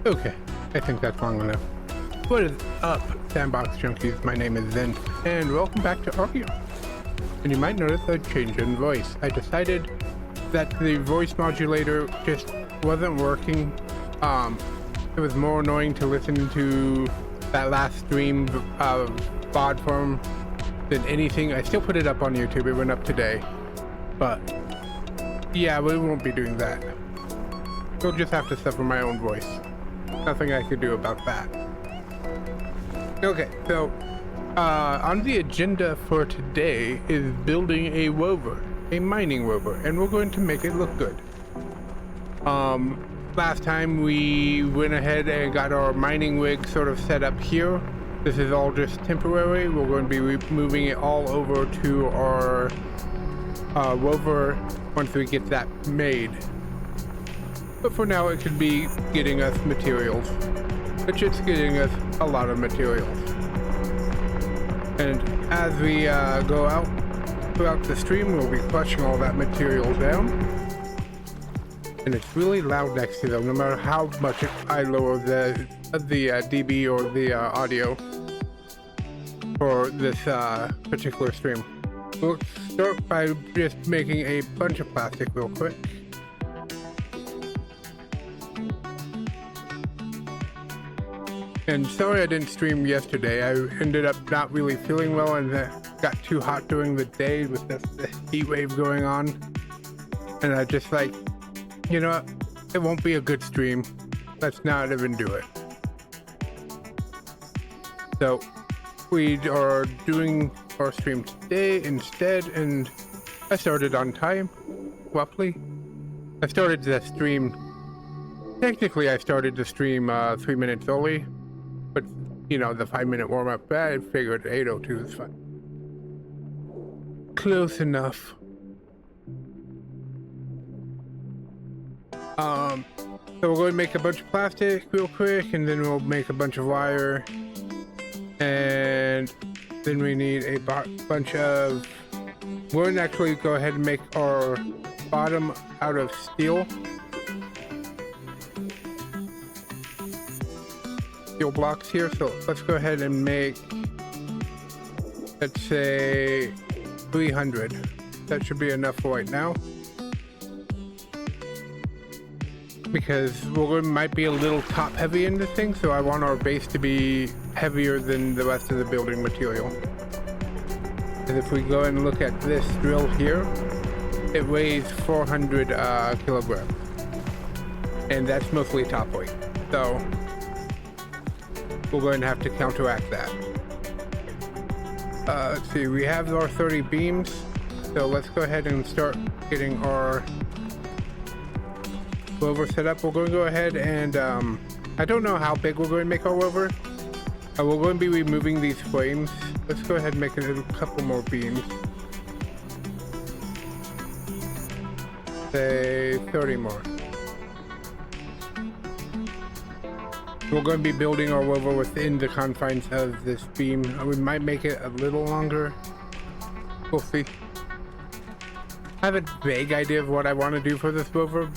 Okay, I think that's long enough. What is up, Sandbox junkies? My name is Zinth, and welcome back to Archean. And you might notice a change in voice. I decided that the voice modulator just wasn't working. It was more annoying to listen to that last stream of VOD form than anything. I still put it up on YouTube. It went up today, but yeah, we won't be doing that. You'll just have to suffer my own voice. Nothing I could do about that. Okay, so on the agenda for today is building a rover, a mining rover, and we're going to make it look good. Last time we went ahead and got our mining rig sort of set up here. This is all just temporary. We're going to be moving it all over to our rover once we get that made. But for now, it could be getting us materials, which it's getting us a lot of materials. And as we go out throughout the stream, we'll be flushing all that material down. And it's really loud next to them, no matter how much I lower the dB or the audio for this particular stream. We'll start by just making a bunch of plastic real quick. And sorry I didn't stream yesterday. I ended up not really feeling well and got too hot during the day with this heat wave going on. And I just like, you know what? It won't be a good stream. Let's not even do it. So we are doing our stream today instead, and I started on time, roughly. I started the stream, technically I started the stream 3 minutes early. But, you know, the 5-minute warm-up, I figured 8:02 is fine. Close enough. So we're going to make a bunch of plastic real quick, and then we'll make a bunch of wire. And then we need a bunch of... We're going to actually go ahead and make our bottom out of steel. Steel blocks here, so let's go ahead and make, let's say 300. That should be enough for right now, because might be a little top heavy in this thing, so I want our base to be heavier than the rest of the building material. And if we go and look at this drill here, it weighs 400 kilograms, and that's mostly top weight, so we're going to have to counteract that. Let's see, we have our 30 beams, so let's go ahead and start getting our rover set up. We're going to go ahead and I don't know how big we're going to make our rover. We're going to be removing these frames. Let's go ahead and make a couple more beams. Say 30 more. We're going to be building our rover within the confines of this beam. We might make it a little longer. We'll see. I have a vague idea of what I want to do for this rover,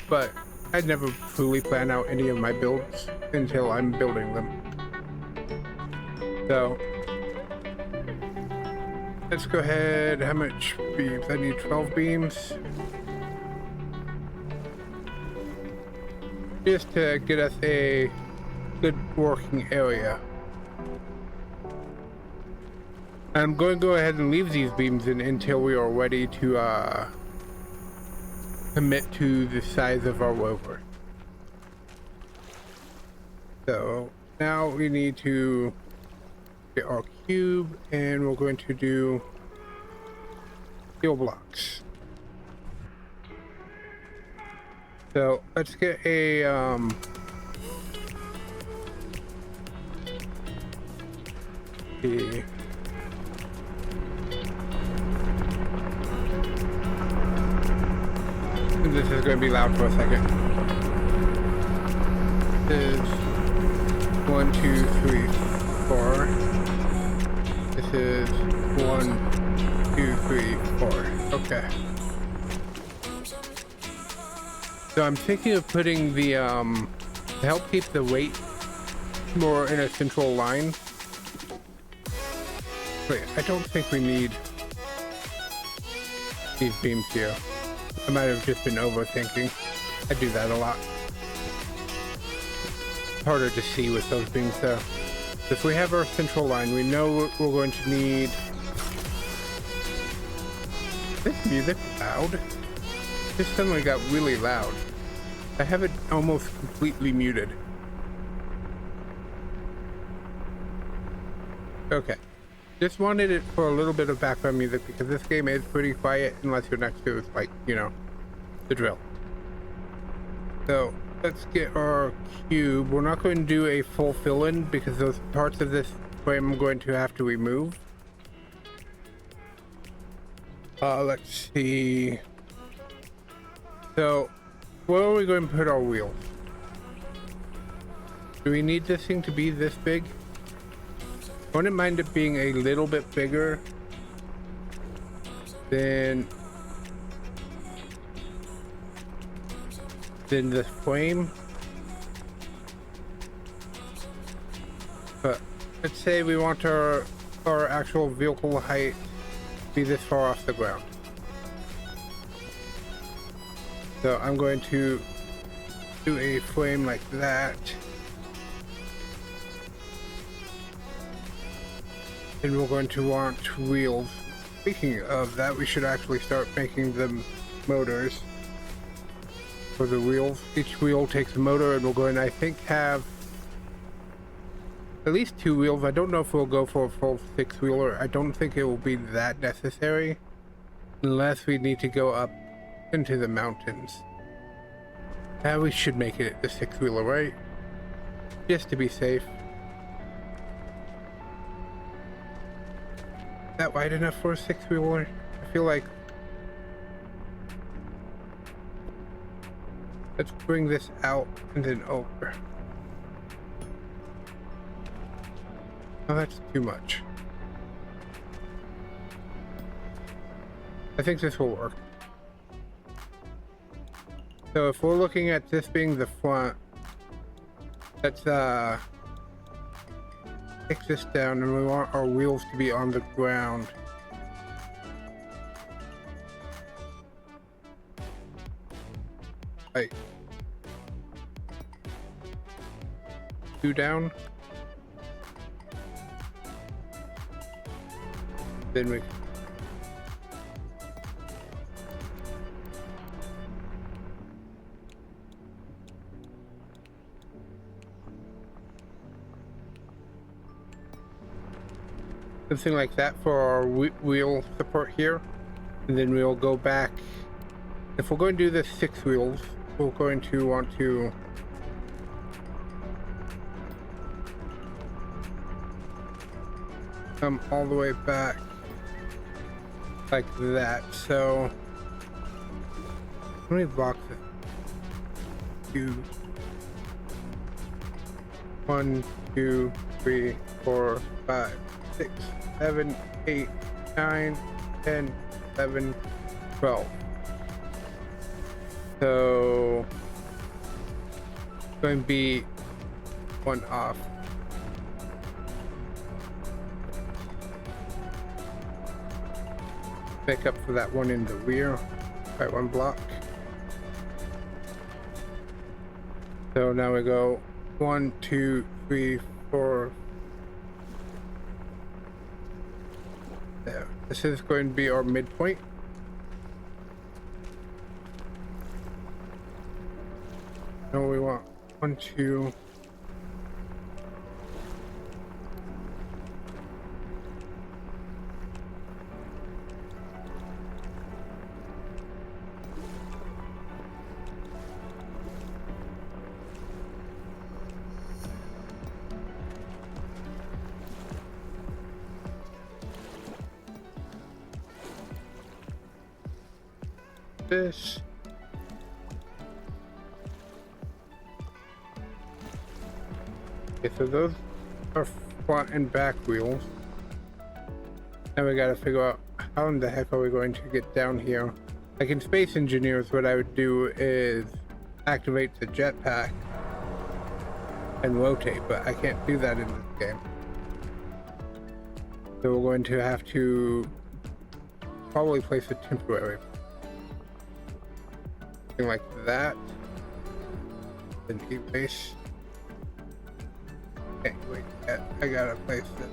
but I'd never fully plan out any of my builds until I'm building them. So let's go ahead. How much beams? I need 12 beams. Just to get us a good working area. I'm going to go ahead and leave these beams in until we are ready to commit to the size of our rover. So now we need to get our cube, and we're going to do steel blocks. So let's get a this is going to be loud for a second. This is 1, 2, 3, 4. This is 1, 2, 3, 4. Okay. So I'm thinking of putting the To help keep the weight more in a central line. Wait, I don't think we need these beams here. I might have just been overthinking. I do that a lot. It's harder to see with those beams though. If we have our central line, we know we're going to need... This music loud? This suddenly got really loud. I have it almost completely muted. Okay. Just wanted it for a little bit of background music because this game is pretty quiet unless you're next to, like, you know, the drill. So let's get our cube. We're not going to do a full fill-in because those parts of this frame I'm going to have to remove. Let's see. So where are we going to put our wheels? Do we need this thing to be this big? I wouldn't mind it being a little bit bigger than the frame. But let's say we want our actual vehicle height to be this far off the ground. So I'm going to do a frame like that. And we're going to want wheels. Speaking of that, we should actually start making them motors for the wheels. Each wheel takes a motor, and we're going to, I think, have at least 2 wheels. I don't know if we'll go for a full 6-wheeler. I don't think it will be that necessary unless we need to go up into the mountains. We should make it a 6-wheeler, right? Just to be safe. Is that wide enough for a 6-wheeler? I feel like... Let's bring this out and then over. Oh, that's too much. I think this will work. So if we're looking at this being the front, let's take this down, and we want our wheels to be on the ground. Like 2 down. Then we something like that for our wheel support here, and then we'll go back. If we're going to do this 6 wheels, we're going to want to come all the way back like that. So how many blocks? 2, 1, 2, 3, 4, 5, 6, 7, 8, 9, 10, 11, 12. So it's going to be 1 off. Make up for that one in the rear by 1 block. So now we go 1, 2, 3, 4. There. This is going to be our midpoint. No, we want 1, 2. This. Okay, so those are front and back wheels. Now we gotta figure out how in the heck are we going to get down here. Like in Space Engineers, what I would do is activate the jetpack and rotate, but I can't do that in this game. So we're going to have to probably place a temporary. Something like that. Then erase. Okay, wait, I gotta place it.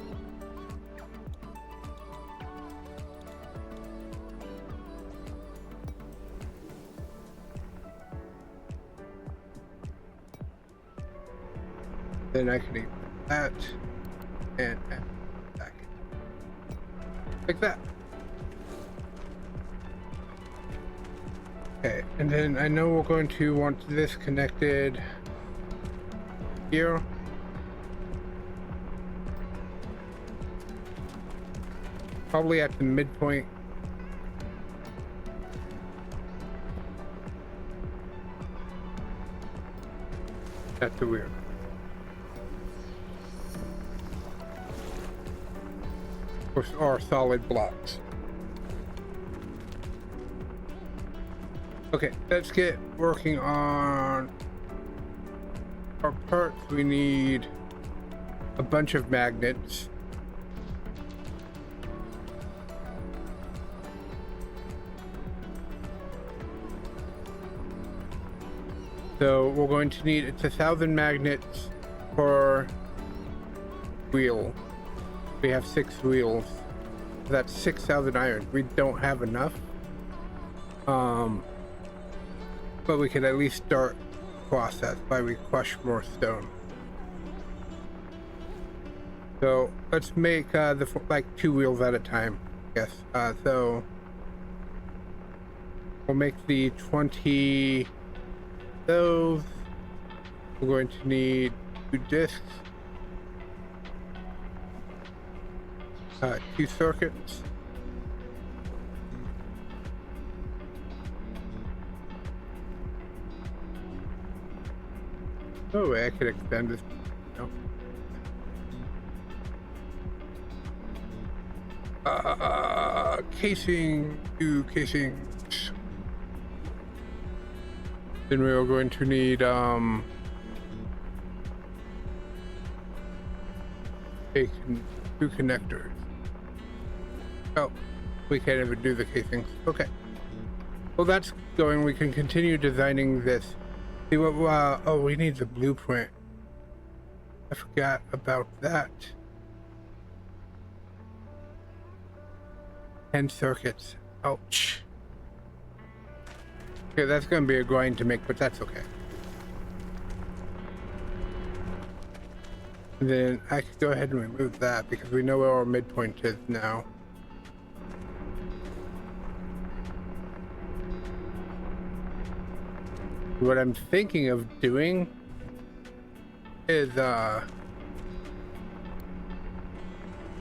Then I can eat that and add back like that. Okay, and then I know we're going to want this connected here. Probably at the midpoint. That's the weird. Or solid blocks. Okay, let's get working on our parts. We need a bunch of magnets. So we're going to need, it's 1,000 magnets per wheel. We have 6 wheels. That's 6,000 iron. We don't have enough. But we can at least start the process by we crush more stone. So let's make like 2 wheels at a time, I guess. So we'll make the 20 those. We're going to need 2 discs. 2 circuits. Oh, I could extend this. No. Casing, 2 casings. Then we are going to need 2 connectors. Oh, we can't even do the casings. Okay. Well, that's going. We can continue designing this. See what? Oh, we need the blueprint. I forgot about that. 10 circuits. Ouch. Okay, that's going to be a grind to make, but that's okay. And then I could go ahead and remove that because we know where our midpoint is now. What I'm thinking of doing is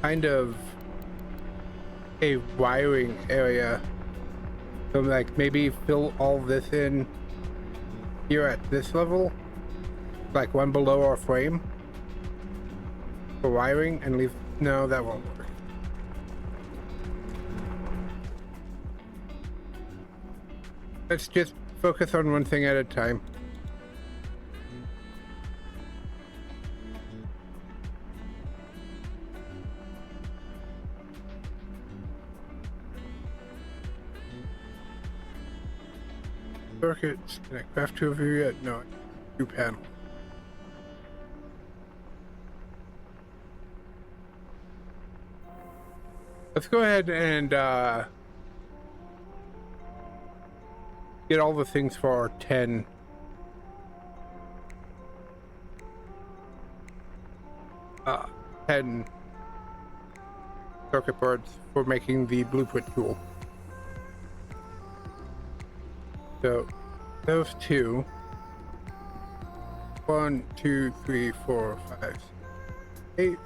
kind of a wiring area. So like maybe fill all this in here at this level, like one below our frame for wiring, and leave. No, that won't work. Let's just focus on one thing at a time. Circuits. Can I craft 2 of you yet? No, 2 panels. Let's go ahead and get all the things for our 10 circuit boards for making the blueprint tool. So those 2. 1, 2, 3, 4, 5, 8.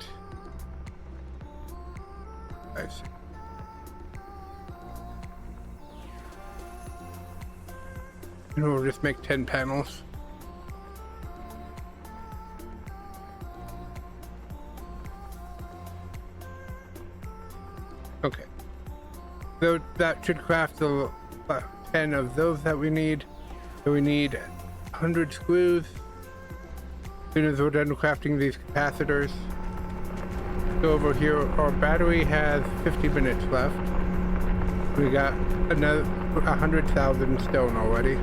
5, 6. And we'll just make 10 panels. Okay. So that should craft the 10 of those that we need. So we need 100 screws. soon as we're done crafting these capacitors, go over here. Our battery has 50 minutes left. We got another 100,000 stone already.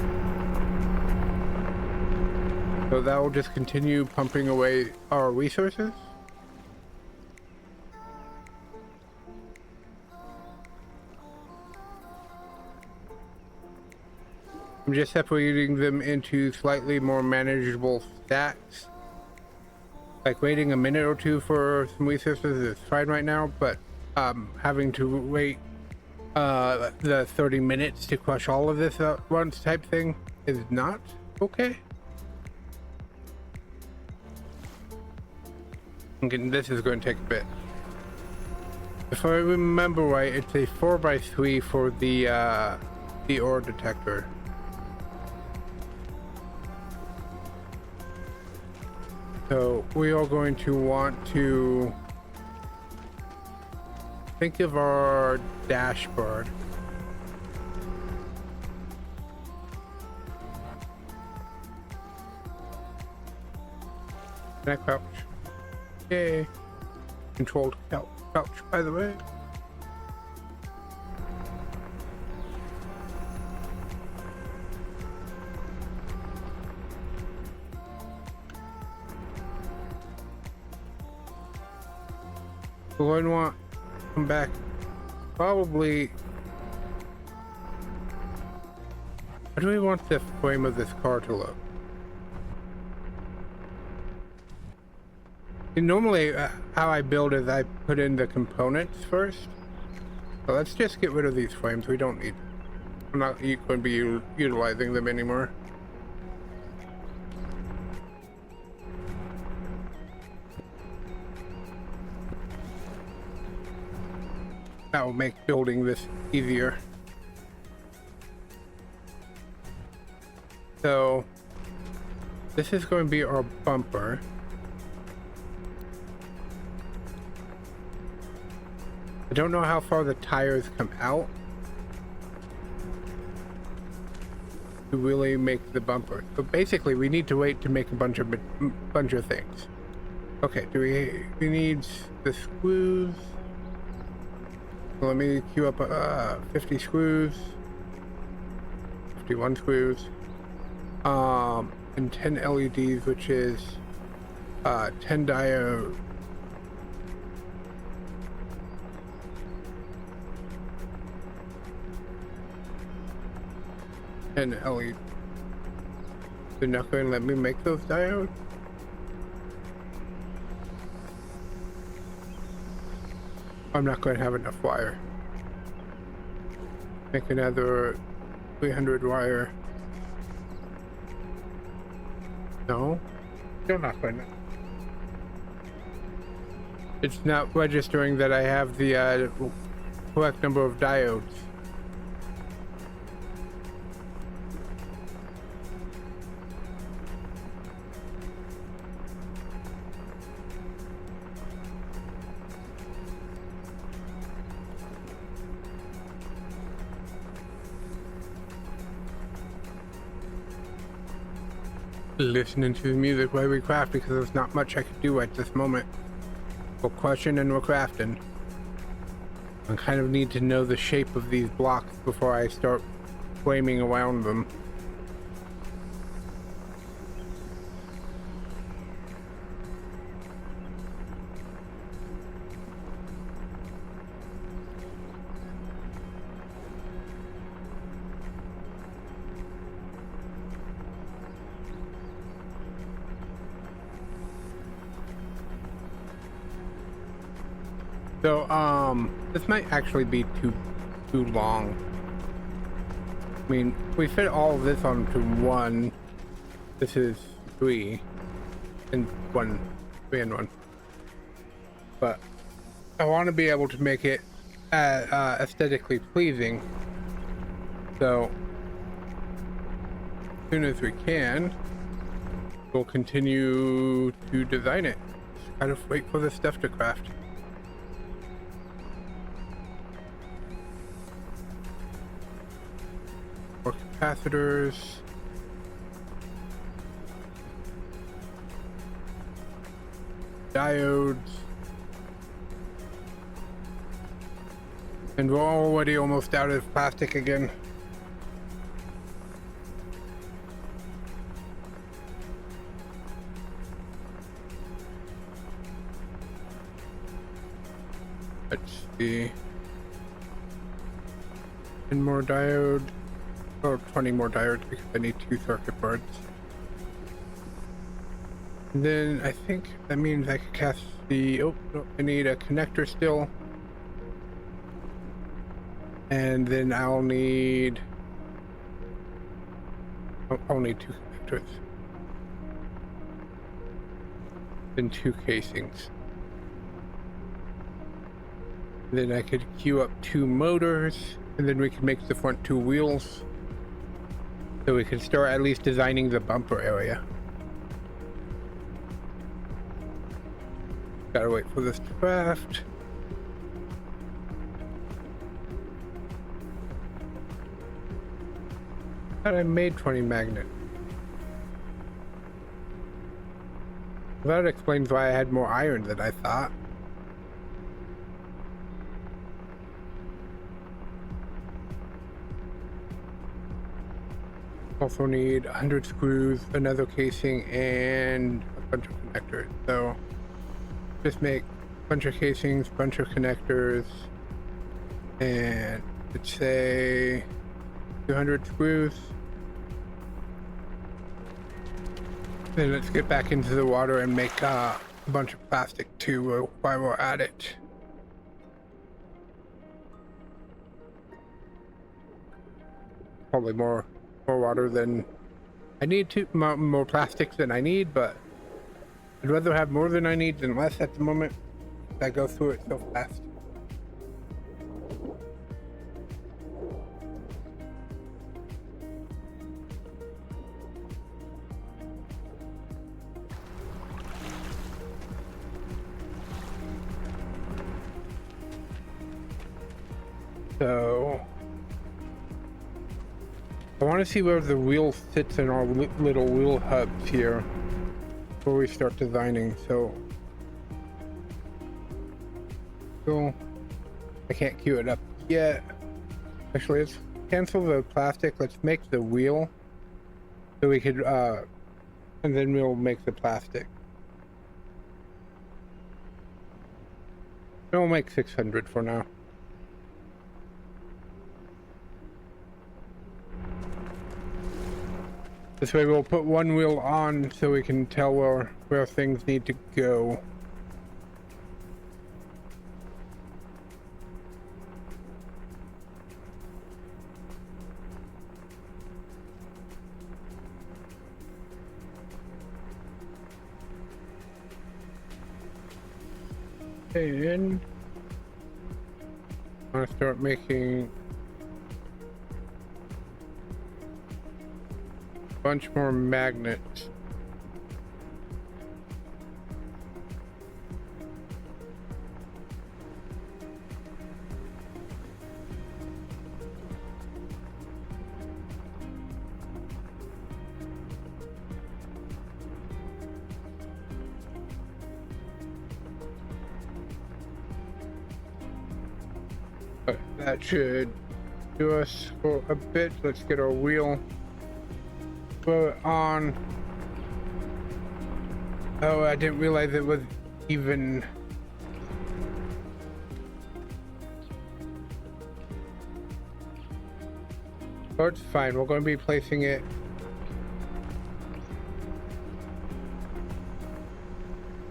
So that will just continue pumping away our resources. I'm just separating them into slightly more manageable stacks. Like waiting a minute or two for some resources is fine right now, but having to wait the 30 minutes to crush all of this at once type thing is not okay. Again, this is going to take a bit. If I remember right, it's a 4x3 for the ore detector. So we are going to want to think of our dashboard. Can I crouch? Yay. Controlled crouch, by the way. We're going to want to come back probably. How do we want the frame of this car to look? And normally how I build is I put in the components first. So let's just get rid of these frames. We don't need. I'm not going to be utilizing them anymore. That will make building this easier. So this is going to be our bumper. I don't know how far the tires come out to really make the bumper. So basically we need to wait to make a bunch of things. Okay, we need the screws. So let me queue up 50 screws, 51 screws, and 10 LEDs, which is 10 diode. And LED. They're not going to let me make those diodes. I'm not going to have enough wire. Make another 300 wire. No, still not going to. It's not registering that I have the correct number of diodes. Listening to the music while we craft because there's not much I can do at this moment. We're crushing and we're crafting. I kind of need to know the shape of these blocks before I start flaming around them. So, this might actually be too long. I mean, we fit all of this onto one. This is 3 and 1, 3 and 1. But I want to be able to make it aesthetically pleasing. So, as soon as we can, we'll continue to design it. Just kind of wait for the stuff to craft. More capacitors. diodes. And we're already almost out of plastic again. Let's see. 10 more diode. Or 20 more diodes because I need 2 circuit boards. And then I think that means I could cast the... Oh, no, I need a connector still. And then I'll need... Oh, I'll need 2 connectors. Then 2 casings. Then I could queue up 2 motors, and then we could make the front 2 wheels. So we could start at least designing the bumper area. Gotta wait for this to craft. Thought I made 20 magnets. That explains why I had more iron than I thought. Also need 100 screws, another casing, and a bunch of connectors. So just make a bunch of casings, bunch of connectors, and let's say 200 screws. Then let's get back into the water and make a bunch of plastic too while we're at it. Probably more water than I need to, more plastics than I need, but I'd rather have more than I need than less at the moment. I go through it so fast. So I want to see where the wheel sits in our little wheel hubs here before we start designing. So I can't queue it up yet. Actually, let's cancel the plastic. Let's make the wheel so we could and then we'll make the plastic. We'll make 600 for now. This way we'll put one wheel on so we can tell where things need to go. And I'm gonna start making bunch more magnets. But that should do us for a bit. Let's get our wheel. Put it on. Oh, I didn't realize it was even. Oh, it's fine. We're going to be placing it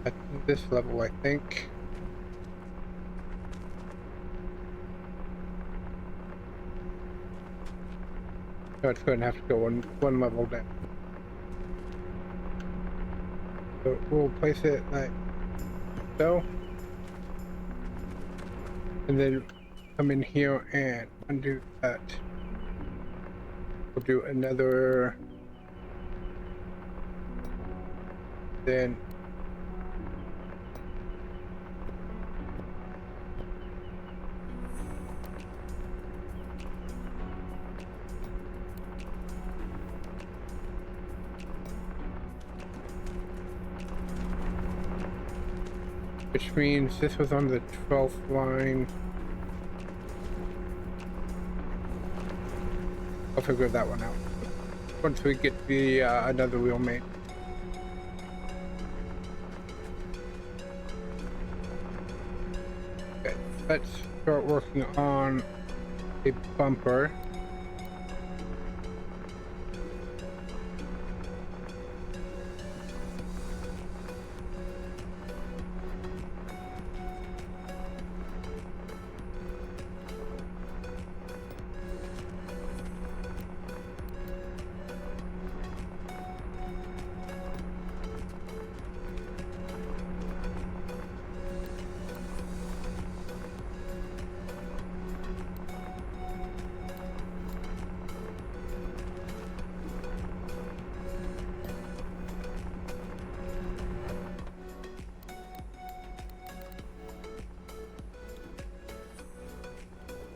at this level, I think. So it's going to have to go one level down. So we'll place it like so. And then come in here and undo that. We'll do another. Then which means this was on the 12th line. I'll figure that one out once we get the another wheel made. Okay, let's start working on a bumper.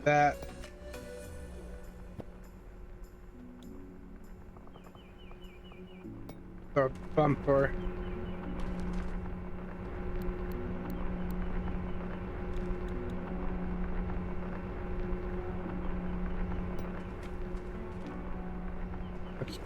That the bumper. Let's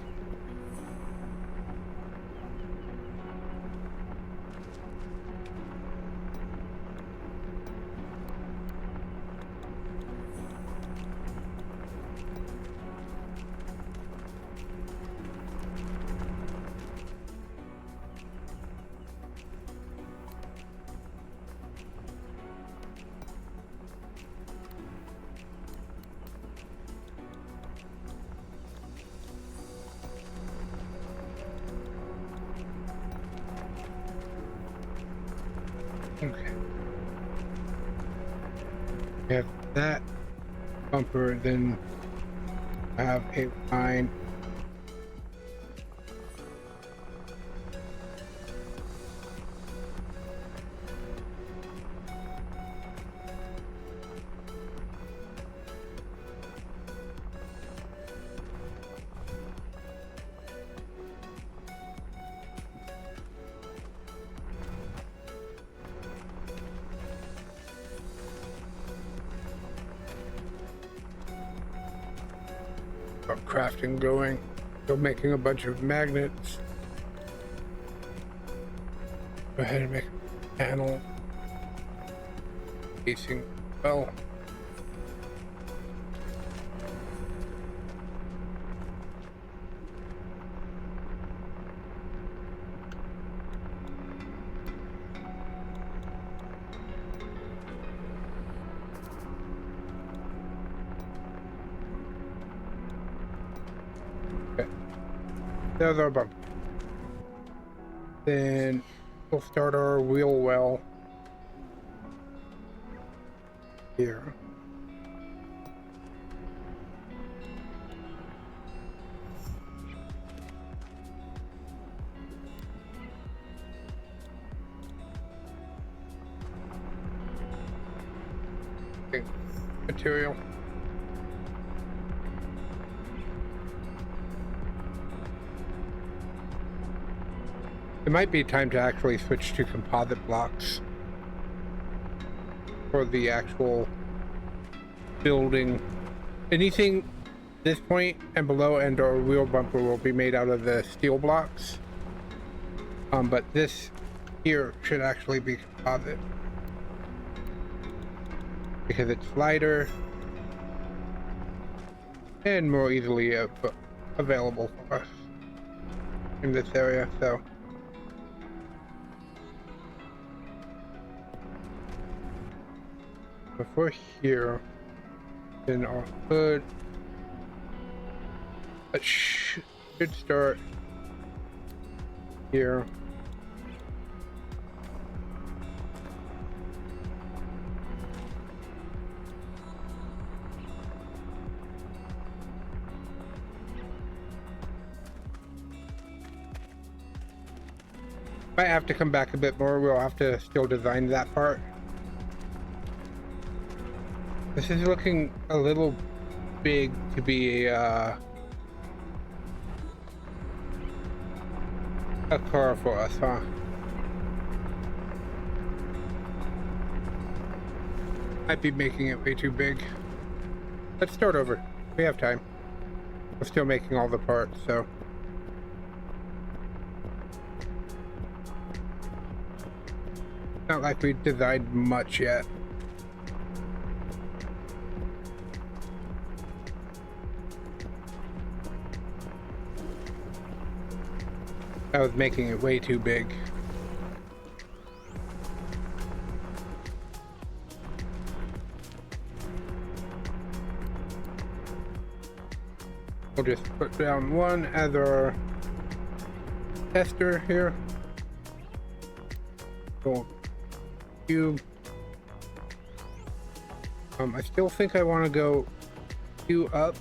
okay. We have that bumper, then I have a line. Got crafting going. Still making a bunch of magnets. Go ahead and make a panel. Casing well. There's our bump. Then we'll start our wheel well here. Okay. Material. It might be time to actually switch to composite blocks for the actual building. Anything this point and below and our wheel bumper will be made out of the steel blocks. But this here should actually be composite because it's lighter and more easily available for us in this area. So before here, then our hood, it should start here. Might have to come back a bit more. We'll have to still design that part. This is looking a little big to be a car for us, huh? Might be making it way too big. Let's start over. We have time. We're still making all the parts, so. Not like we designed much yet. I was making it way too big. We'll just put down one as our tester here. So, cube. I still think I want to go 2 up.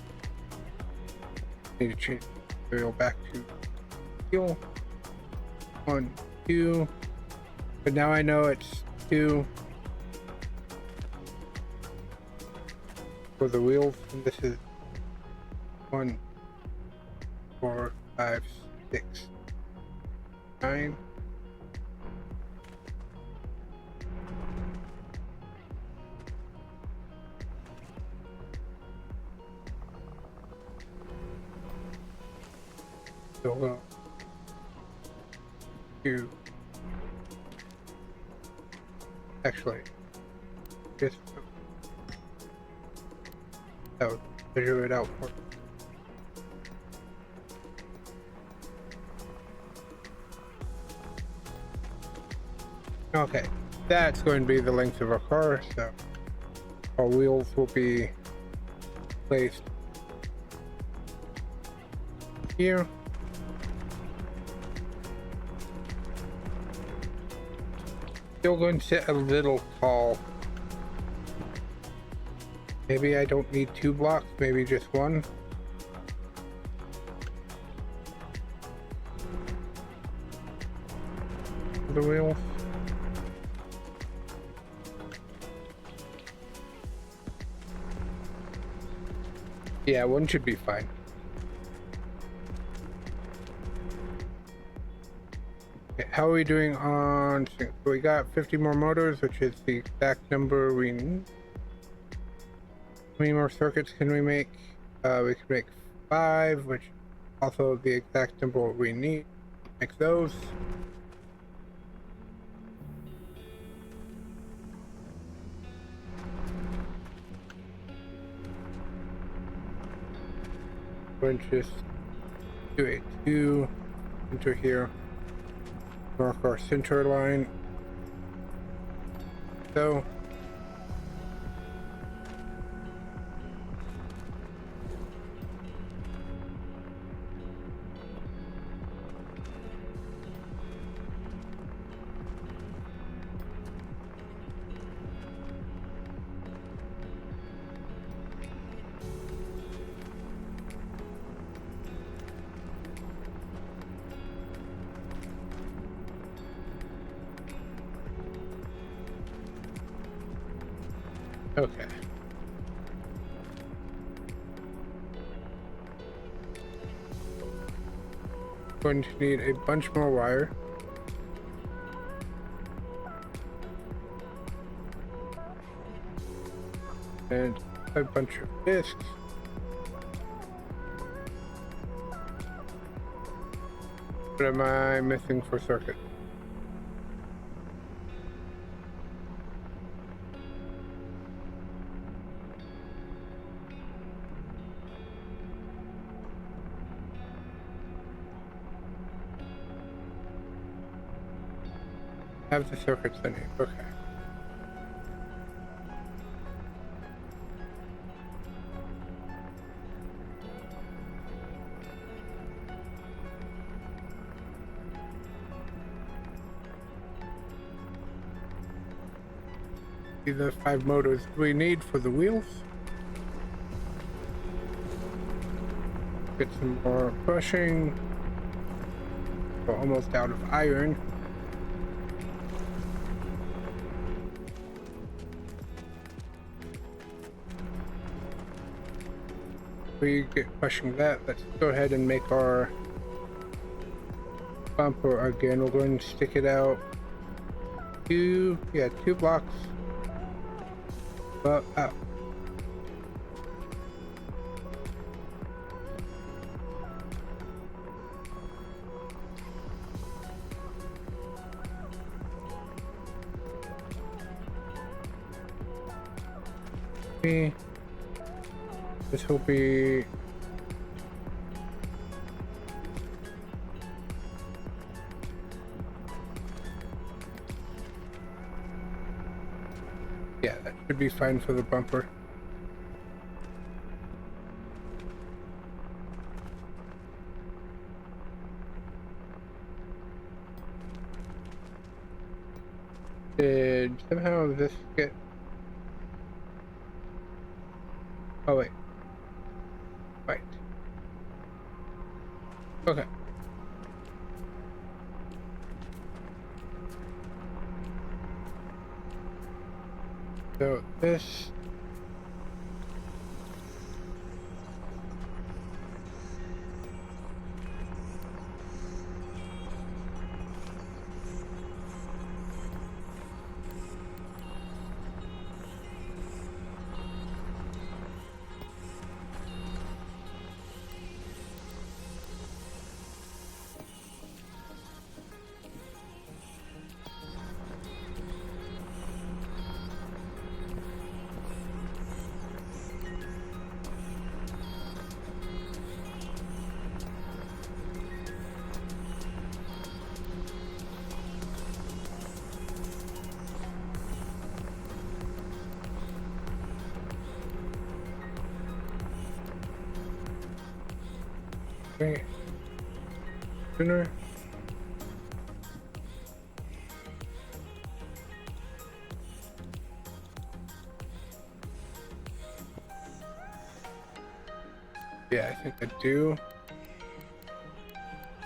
Need to change the material back to steel. 1, 2. But now I know it's 2 for the wheels, and this is 1, 4, 5, 6, 9. So we'll go 2. Actually, just measure it out for me. Okay, that's going to be the length of our car, so our wheels will be placed here. Still going to sit a little tall. Maybe I don't need 2 blocks, maybe just 1. The wheels. Yeah, 1 should be fine. Okay, how are we doing on sync? We got 50 more motors, which is the exact number we need. How many more circuits can we make? We can make 5, which is also the exact number we need. Make those. We're going to just do a 2 enter here. Mark our center line. So. Okay. Going to need a bunch more wire. And a bunch of discs. What am I missing for circuit? Have the circuits in here. Okay. These are 5 motors we need for the wheels. Get some more brushing. We're almost out of iron. We get pushing that. Let's go ahead and make our bumper again. We're going to stick it out 2 blocks. Well, this will be yeah, that should be fine for the bumper. Did somehow this get... Oh wait. Right. Okay. So this... Okay. Sooner. Yeah, I think I do.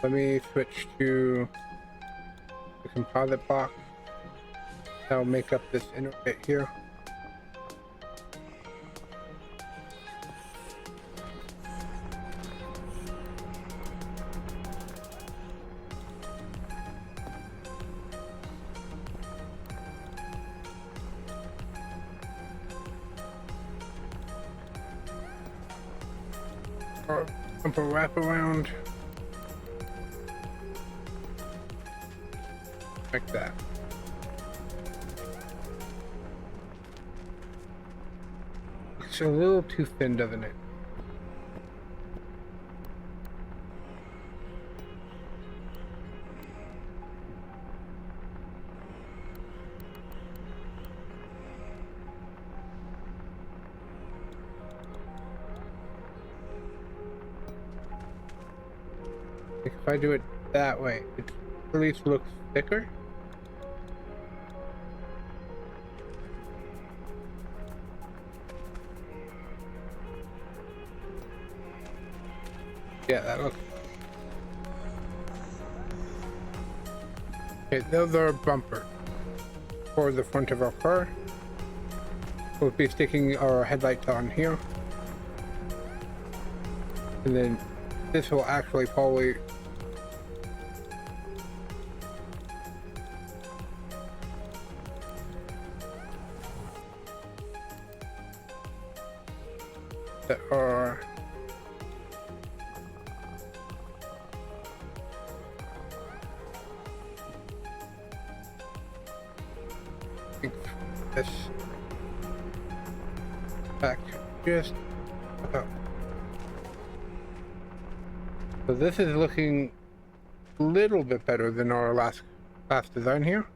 Let me switch to the composite box. That'll make up this inner bit here. Or bumper wrap around. Like that. It's a little too thin, doesn't it? If I do it that way, it at least looks thicker. Yeah, that looks... Okay, those are bumper for the front of our car. We'll be sticking our headlights on here. And then this will actually probably... that are... this back just about. So this is looking a little bit better than our last design here.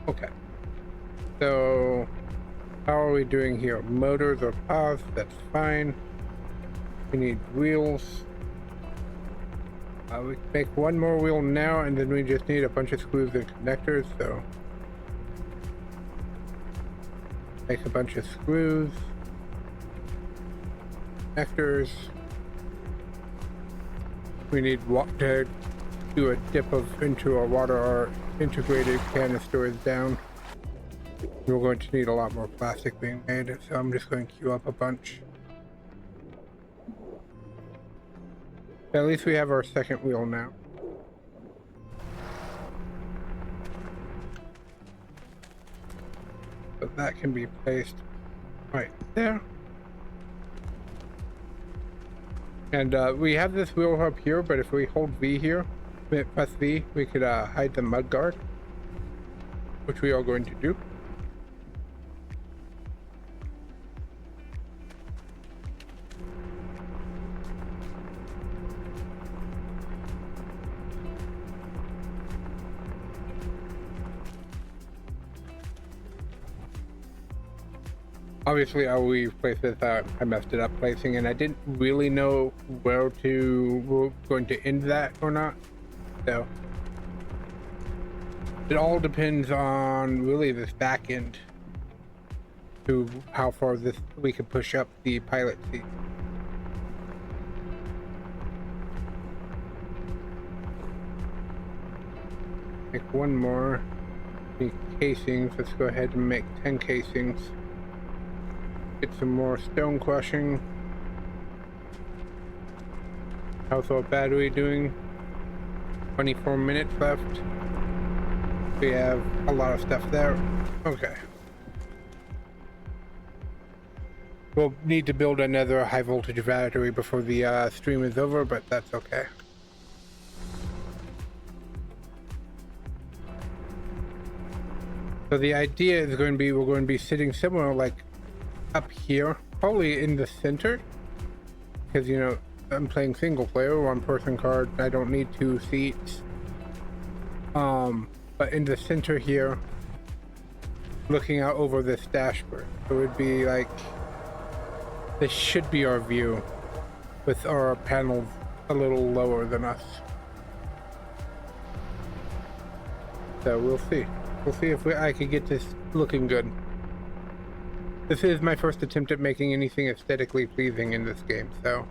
Okay, so how are we doing here? Motors or paths, that's fine. We need wheels. We can make one more wheel now, and then we just need a bunch of screws and connectors, so make a bunch of screws, connectors. We need to do a dip into our water. Our integrated canister is down. We're going to need a lot more plastic being made, so I'm just going to queue up a bunch. At least we have our second wheel now. So that can be placed right there. And we have this wheel hub here, but if we hold V here, press V, we could hide the mud guard, which we are going to do. Obviously, I'll replace this. I messed it up placing, and I didn't really know where we're going to end that or not. So it all depends on really this back end to how far we can push up the pilot seat. Make one more. Need casings. Let's go ahead and make 10 casings. Get some more stone crushing. How's our battery doing? 24 minutes left. We have a lot of stuff there. Okay. We'll need to build another high voltage battery before the stream is over, but that's okay. So the idea is going to be, we're going to be sitting somewhere like up here, probably in the center, because you know I'm playing single player, one person card, I don't need 2 seats. But in the center here, looking out over this dashboard, it would be like, this should be our view with our panels a little lower than us. So we'll see if I can get this looking good. This is my first attempt at making anything aesthetically pleasing in this game, so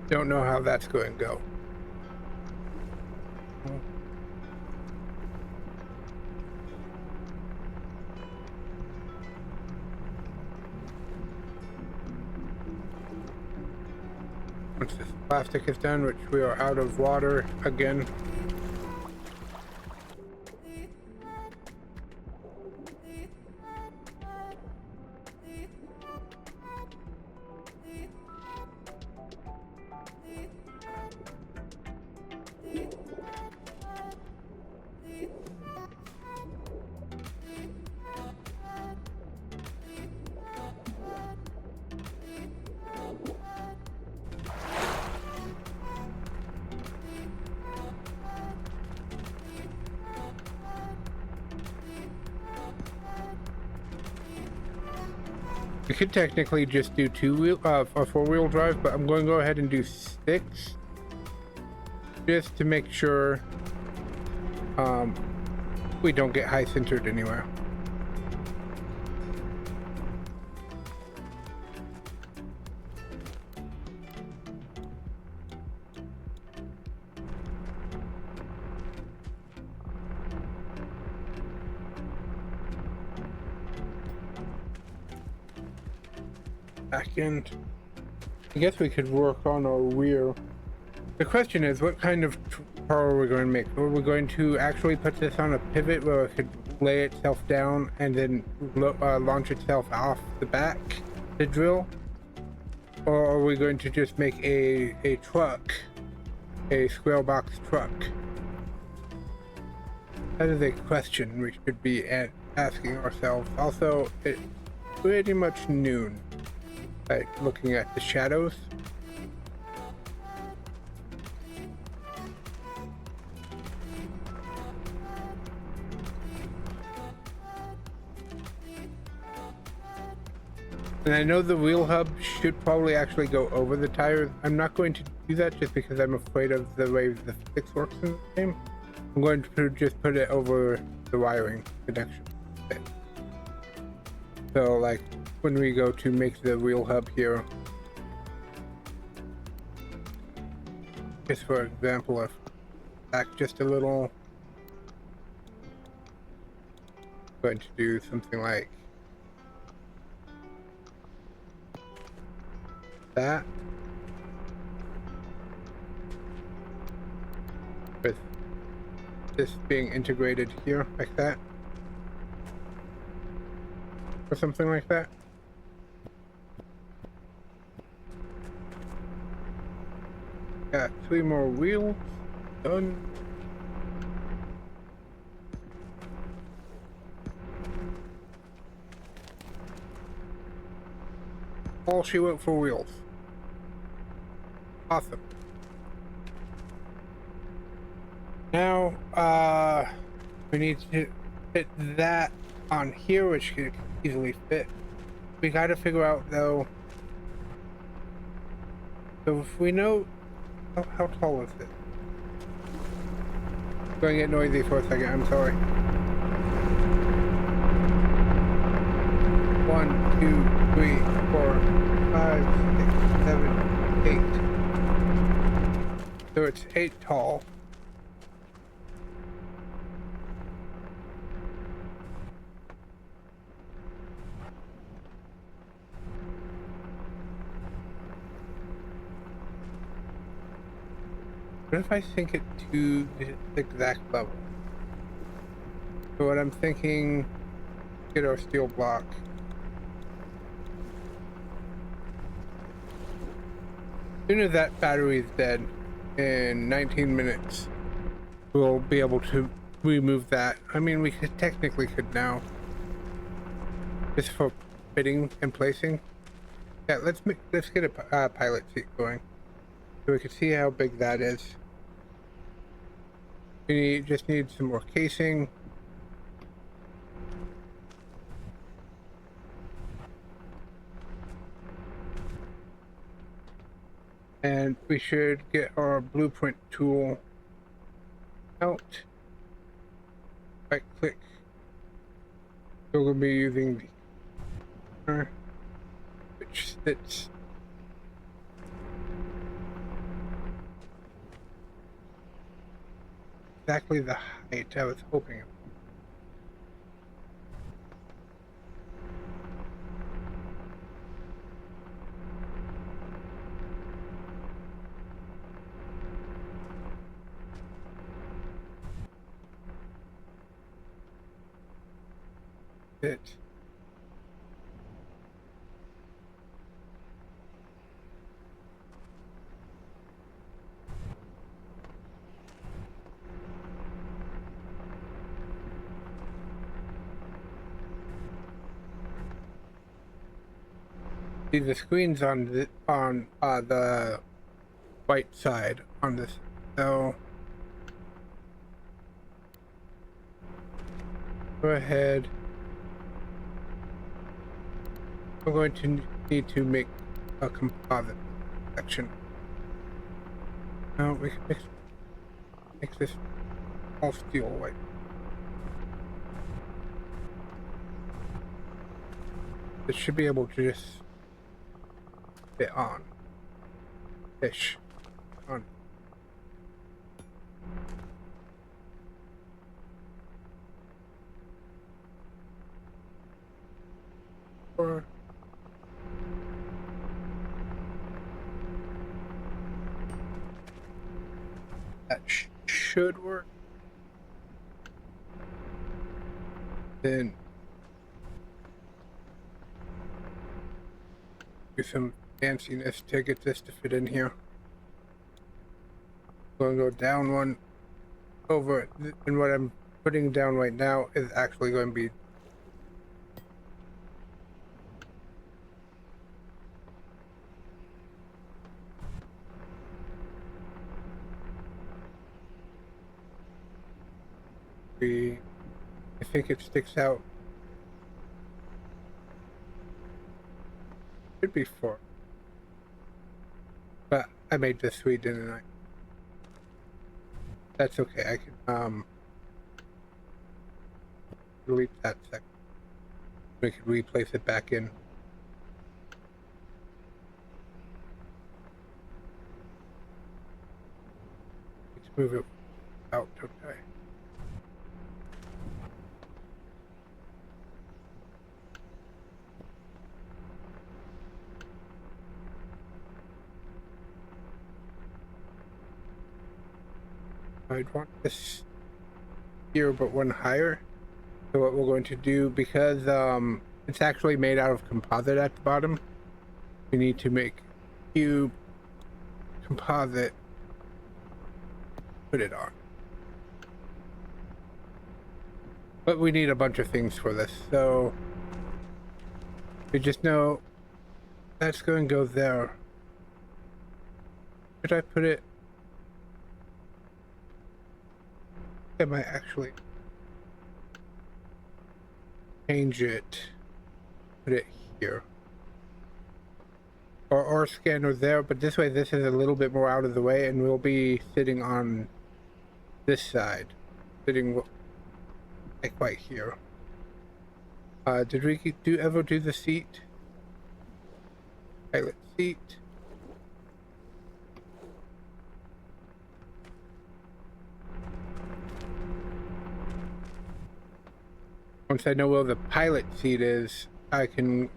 don't know how that's going to go. Once this plastic is done, which we are out of water again. We could technically just do a 4-wheel drive, but I'm going to go ahead and do 6, just to make sure we don't get high centered anywhere. Back end. I guess we could work on our rear. The question is, what kind of car are we going to make? Are we going to actually put this on a pivot where it could lay itself down and then launch itself off the back to drill? Or are we going to just make a truck, a square box truck? That is a question we should be asking ourselves. Also, it's pretty much noon. Like looking at the shadows. And I know the wheel hub should probably actually go over the tires. I'm not going to do that just because I'm afraid of the way the physics works in the game. I'm going to just put it over the wiring connection. Okay. So like when we go to make the wheel hub here, just for example, if back just a little, I'm going to do something like that with this being integrated here like that, or something like that. Got 3 more wheels. Done. All she went for wheels. Awesome. Now, we need to fit that on here, which could easily fit. We gotta figure out, though, so if we know, how tall is it? It's going to get noisy for a second, I'm sorry. 1, 2, 3, 4, 5, 6, 7, 8. So it's 8 tall. What if I sink it to the exact level? So what I'm thinking, get our steel block. As soon as that battery is dead, in 19 minutes, we'll be able to remove that. I mean, we technically could now. Just for fitting and placing. Yeah, let's get a pilot seat going, so we can see how big that is. We just need some more casing. And we should get our blueprint tool out. Right click. So we'll be using the which sits exactly the height I was hoping. It. See, the screen's on the right side on this, so go ahead. We're going to need to make a composite section. Now we can mix this all steel white. It should be able to just fit on. Fish. On. Or that should work. Then do some fanciness to get this to fit in here. I'm going to go down one over, and what I'm putting down right now is actually going to be I think it sticks out. Should be 4. But I made this 3, didn't I? That's okay. I can delete that section. We could replace it back in. Let's move it out, okay. I'd want this here, but one higher. So what we're going to do, because it's actually made out of composite at the bottom, we need to make cube composite, put it on. But we need a bunch of things for this, so we just know that's going to go there. Should I put it? I might actually change it, put it here. Or scanner there, but this way this is a little bit more out of the way, and we'll be sitting on this side, sitting like right here. Did we ever do the seat? Pilot seat. Once I know where the pilot seat is, I can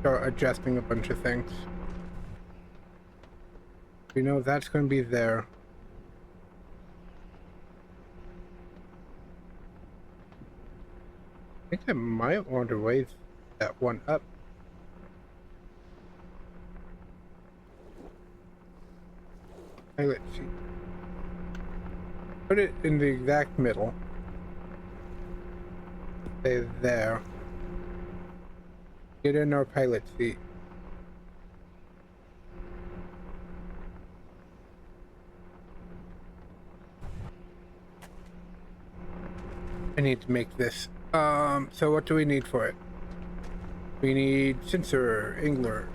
start adjusting a bunch of things. We know that's going to be there. I think I might want to raise that one up. Pilot seat. Put it in the exact middle. Stay there. Get in our pilot seat. I need to make this. So what do we need for it? We need sensor, angular,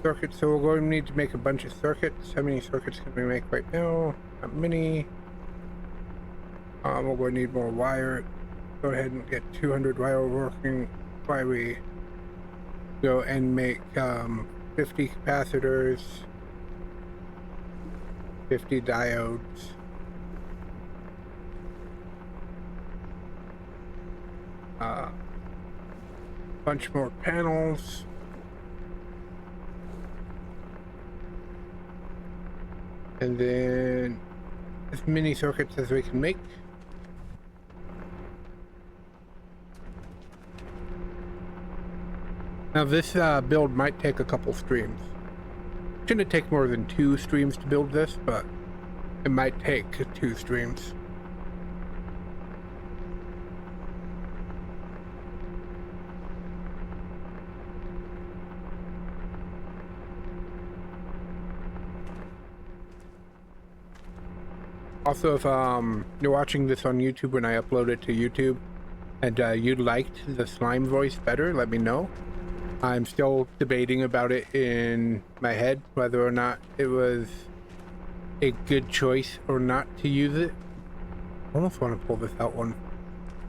circuit. So we're going to need to make a bunch of circuits. How many circuits can we make right now? Not many. We're going to need more wire. Go ahead and get 200 wire working. Why we go and make 50 capacitors, 50 diodes. Bunch more panels. And then as many circuits as we can make. Now this build might take a couple streams. Shouldn't take more than 2 streams to build this, but it might take 2 streams. Also, if you're watching this on YouTube when I upload it to YouTube, and you liked the slime voice better, let me know. I'm still debating about it in my head, whether or not it was a good choice or not to use it. I almost want to pull this out one.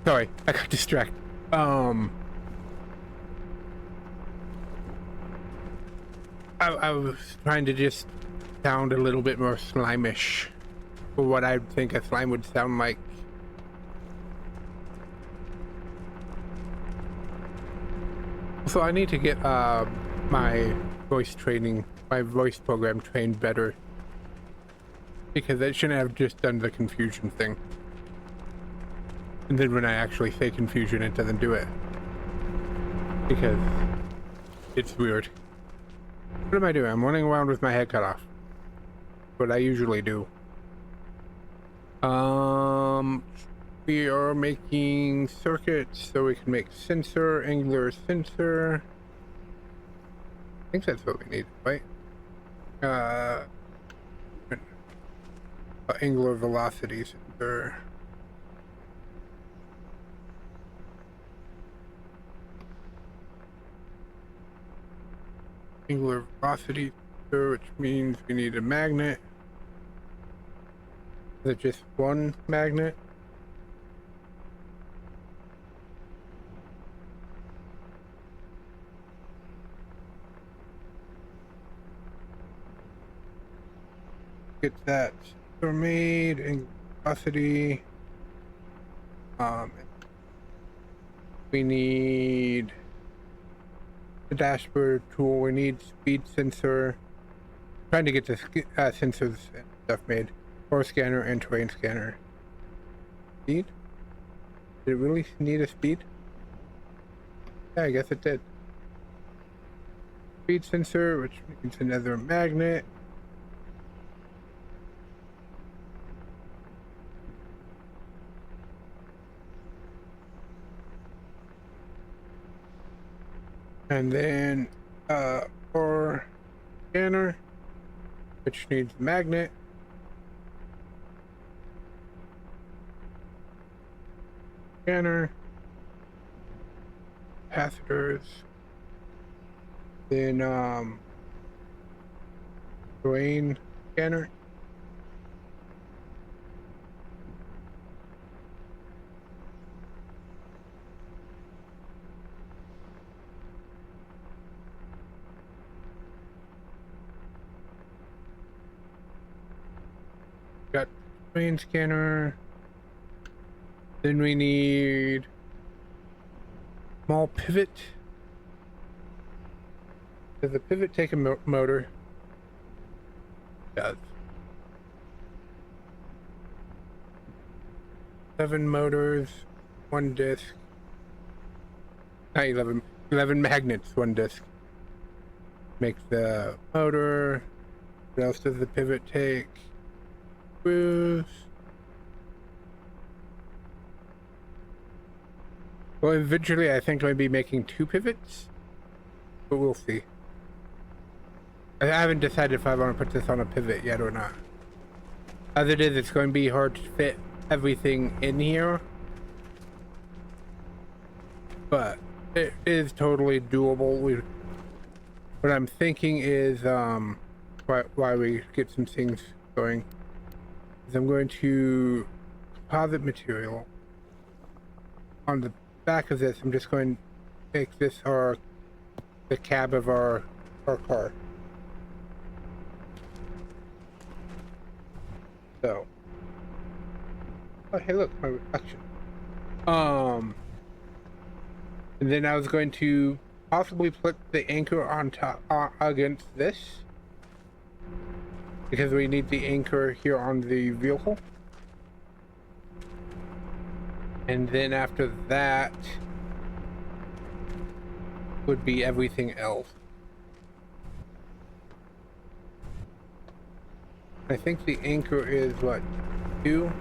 Sorry, I got distracted. I was trying to just sound a little bit more slimish for what I think a slime would sound like. So I need to get my voice program trained better, because it shouldn't have just done the confusion thing. And then when I actually say confusion, it doesn't do it, because it's weird. What am I doing? I'm running around with my head cut off. What I usually do. We are making circuits so we can make sensor, angular sensor. I think that's what we need, right? Angular velocity sensor. Angular velocity sensor, which means we need a magnet. Is it just one magnet? Get that made and velocity. We need the dashboard tool. We need speed sensor. trying to get the sensors and stuff made. Core scanner and terrain scanner. Speed? Did it really need a speed? Yeah, I guess it did. Speed sensor, which means another magnet. And then core scanner, which needs magnet. Scanner. Capacitors. Then terrain scanner. Got terrain scanner. Then we need small pivot. Does the pivot take a motor? It does. 7 motors, 1 disc. Not 11. 11 magnets, 1 disc. Makes the motor. What else does the pivot take? Screws. Well, eventually I think I'll be making 2 pivots, but we'll see. I haven't decided if I want to put this on a pivot yet or not. As it is, it's going to be hard to fit everything in here, but it is totally doable. What I'm thinking is, while we get some things going, is I'm going to composite material on the back of this. I'm just going to make this the cab of our car. So, oh hey, look, my reflection. And then I was going to possibly put the anchor on top against this, because we need the anchor here on the vehicle. And then after that would be everything else. I think the anchor is what, 2?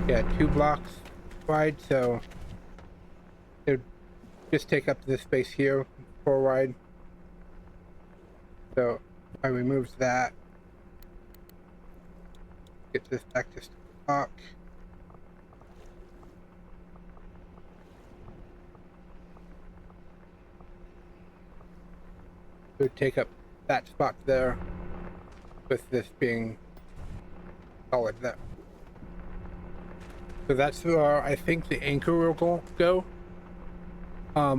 Yeah, 2 blocks wide, so it would just take up this space here, 4 wide. So I removed that. Get this back to stock. It would take up that spot there, with this being solid there. So that's where I think the anchor will go.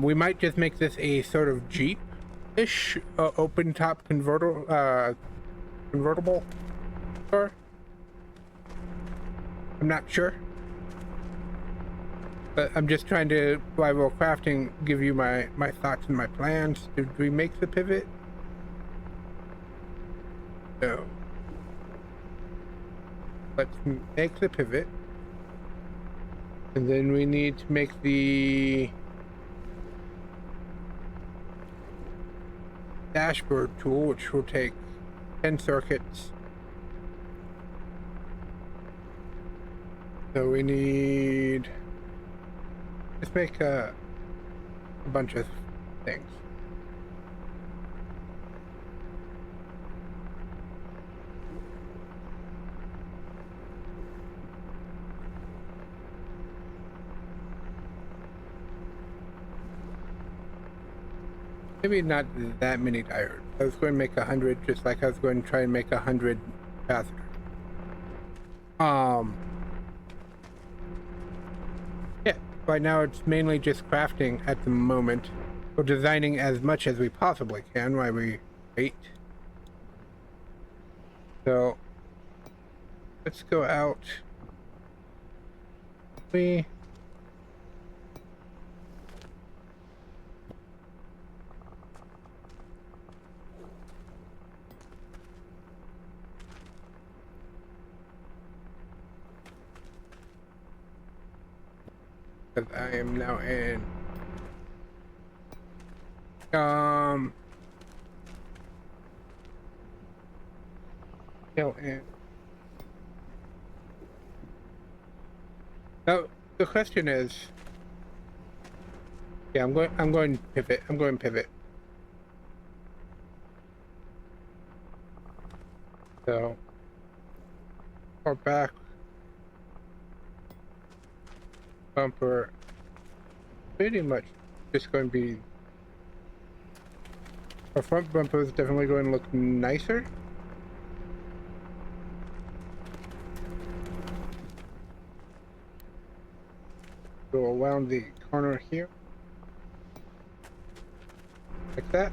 We might just make this a sort of Jeep-ish open top convertible car. I'm not sure, but I'm just trying to, while we're crafting, give you my thoughts and my plans. Did we make the pivot? No. Let's make the pivot. And then we need to make the dashboard tool, which will take 10 circuits. So we need, let's make a bunch of things. Maybe not that many diodes. I was going to make 100, just like I was going to try and make 100 capacitors. Yeah, right now it's mainly just crafting at the moment. We're designing as much as we possibly can while we wait. So let's go out. because I am now in tail end. Now the question is, yeah, I'm going pivot. I'm going pivot. So our back bumper pretty much just going to be, our front bumper is definitely going to look nicer. Go around the corner here like that.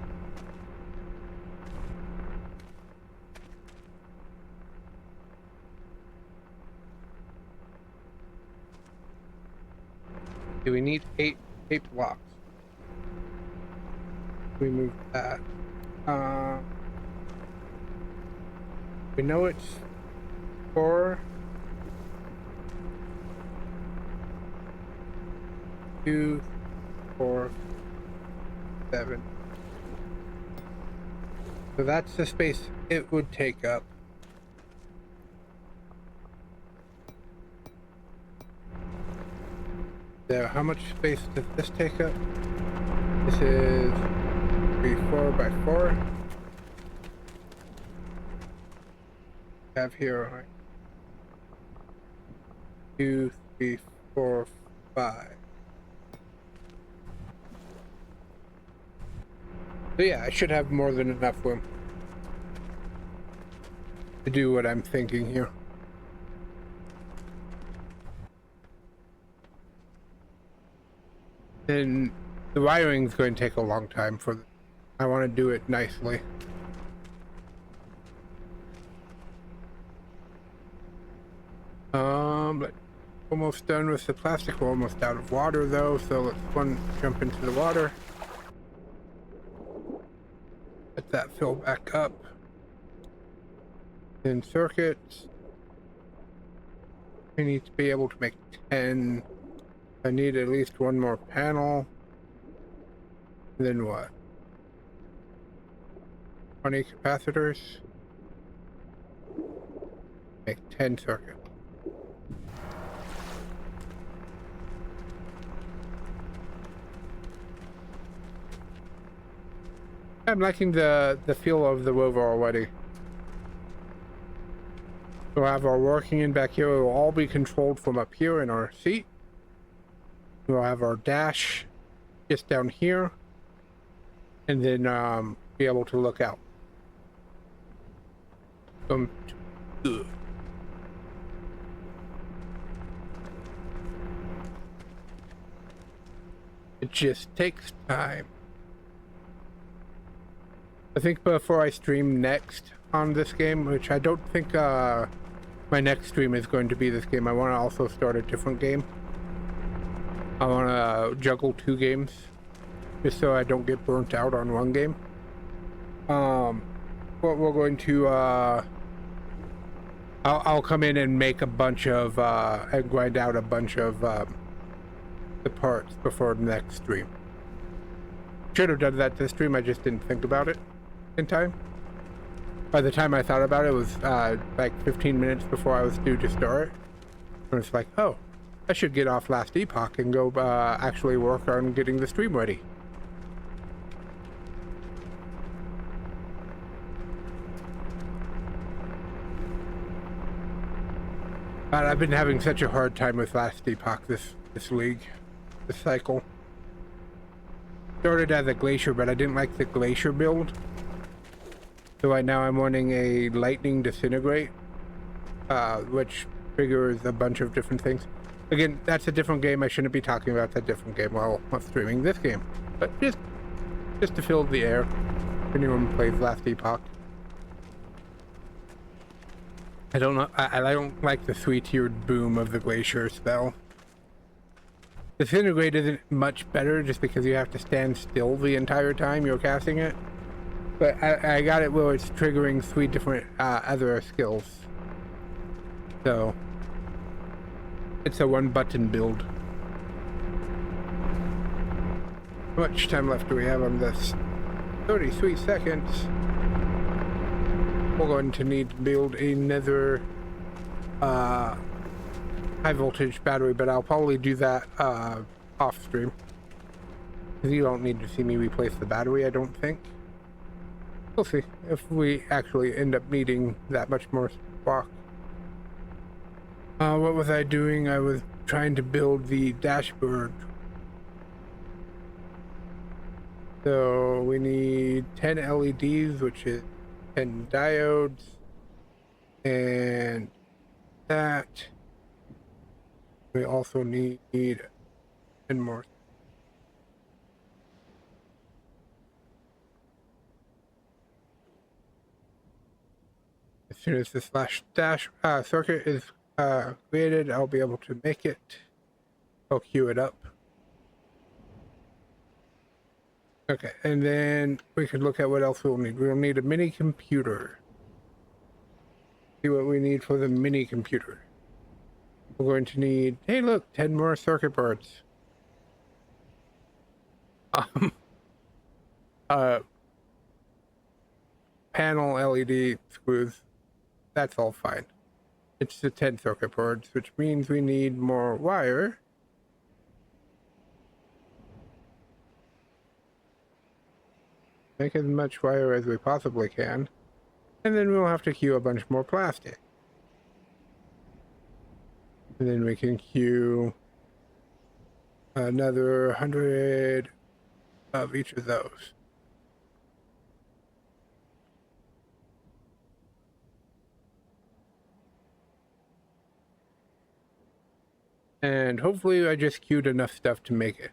Do we need 8 blocks? Remove that. We know it's 4, 2, 4, 7. So that's the space it would take up. So how much space does this take up? This is 4 by 4. Have here, right? 2, 3, 4, 5. So yeah, I should have more than enough room to do what I'm thinking here. And the wiring is going to take a long time for this. I want to do it nicely. But almost done with the plastic. We're almost out of water though, so let's jump into the water. Let that fill back up. Then circuits. I need to be able to make 10. I need at least one more panel. And then what? 20 capacitors. Make 10 circuits. I'm liking the feel of the Rover already. We'll have our working in back here. It will all be controlled from up here in our seat. We'll have our dash just down here. And then be able to look out. It just takes time. I think before I stream next on this game, which I don't think my next stream is going to be this game, I want to also start a different game. I want to juggle 2 games, just so I don't get burnt out on one game. What we're going to, I'll come in and make a bunch of, and grind out a bunch of the parts before the next stream. Should have done that this stream, I just didn't think about it in time. By the time I thought about it, it was like 15 minutes before I was due to start. And it's like, oh, I should get off Last Epoch and go actually work on getting the stream ready. But I've been having such a hard time with Last Epoch this league, this cycle. Started as a glacier, but I didn't like the glacier build. So right now I'm running a lightning disintegrate, which triggers a bunch of different things. Again, that's a different game. I shouldn't be talking about that different game while I'm streaming this game. But just to fill the air. If anyone plays Last Epoch. I don't know. I don't like the 3-tiered boom of the glacier spell. Disintegrate isn't much better just because you have to stand still the entire time you're casting it. But I got it where it's triggering 3 different other skills. So it's a 1-button build. How much time left do we have on this? 33 seconds. We're going to need to build another high voltage battery, but I'll probably do that off stream. Because you don't need to see me replace the battery, I don't think. We'll see if we actually end up needing that much more spark. What was I doing? I was trying to build the dashboard. So we need 10 LEDs, which is 10 diodes, and that. We also need 10 more. As soon as this last circuit is created, I'll be able to make it. I'll queue it up. Okay, and then we could look at what else we'll need. We'll need a mini computer. See what we need for the mini computer. We're going to need, hey look, 10 more circuit boards. Panel LED screws. That's all fine. It's the 10 circuit boards, which means we need more wire. Make as much wire as we possibly can. And then we'll have to queue a bunch more plastic. And then we can queue another 100 of each of those. And hopefully I just queued enough stuff to make it.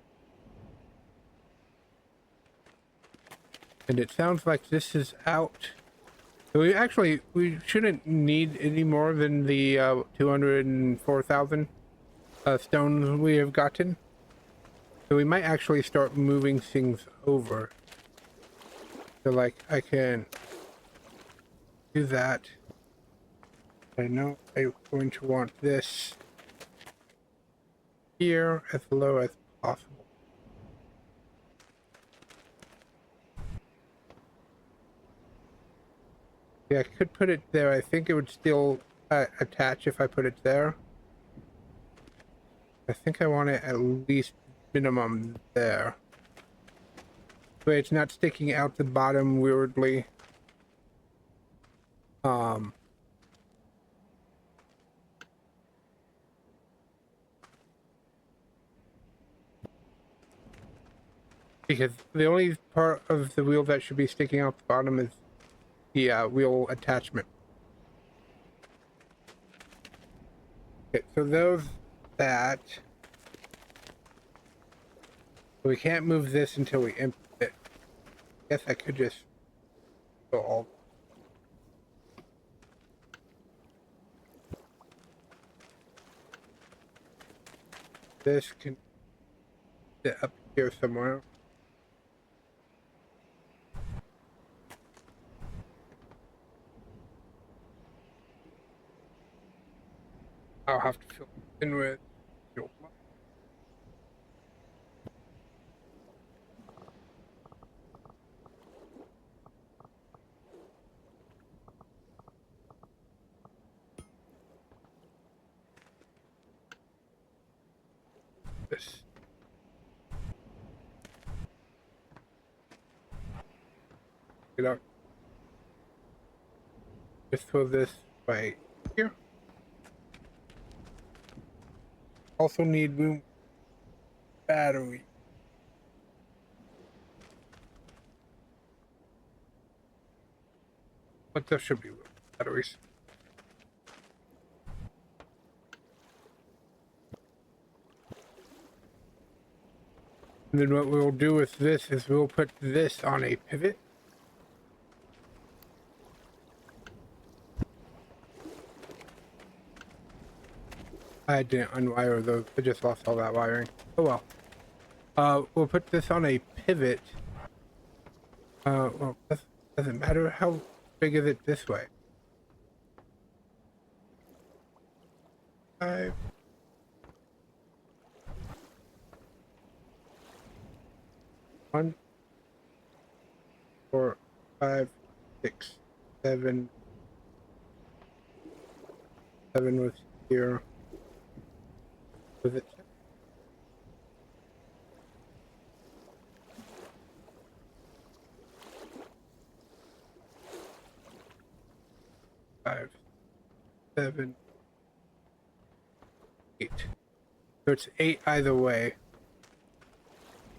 And it sounds like this is out. So we shouldn't need any more than the 204,000 stones we have gotten. So we might actually start moving things over. So like I can do that. I know I'm going to want this here as low as possible. Yeah, I could put it there. I think it would still attach if I put it there. I think I want it at least minimum there. But it's not sticking out the bottom weirdly. Because the only part of the wheel that should be sticking out the bottom is the wheel attachment. Okay, so those that. We can't move this until we empty it. I guess I could just go all. This can sit up here somewhere. I'll have to fill it in with fuel. This. Get out. Just throw this right here. Also need room battery. But there should be room batteries. And then what we'll do with this is we'll put this on a pivot. I didn't unwire those. I just lost all that wiring. Oh well. We'll put this on a pivot. Well, doesn't matter. How big is it this way? 5. 1, 4, 5, 6, 7. 7 was here. Was it 7? 5, 7, 8. So it's 8 either way.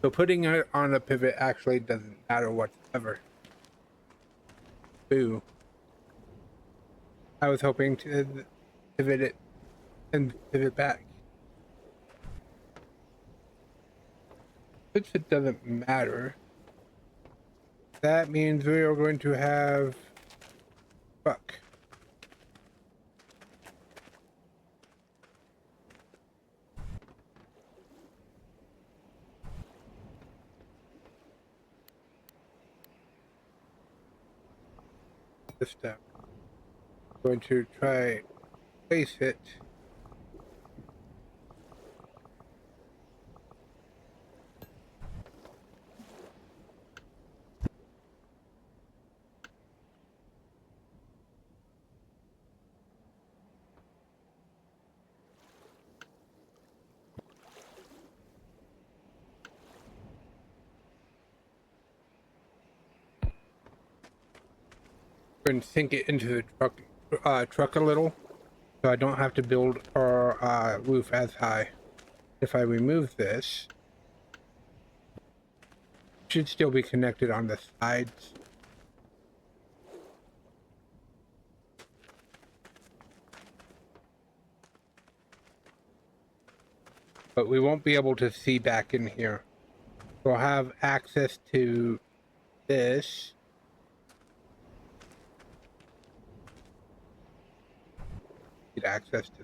So putting it on a pivot actually doesn't matter whatsoever. Boo. I was hoping to pivot it and pivot back. Since it doesn't matter, that means we are going to have fuck. This step. I'm going to try place it. And sink it into the truck a little, so I don't have to build our roof as high. If I remove this, it should still be connected on the sides. But we won't be able to see back in here. We'll have access to this. Get access to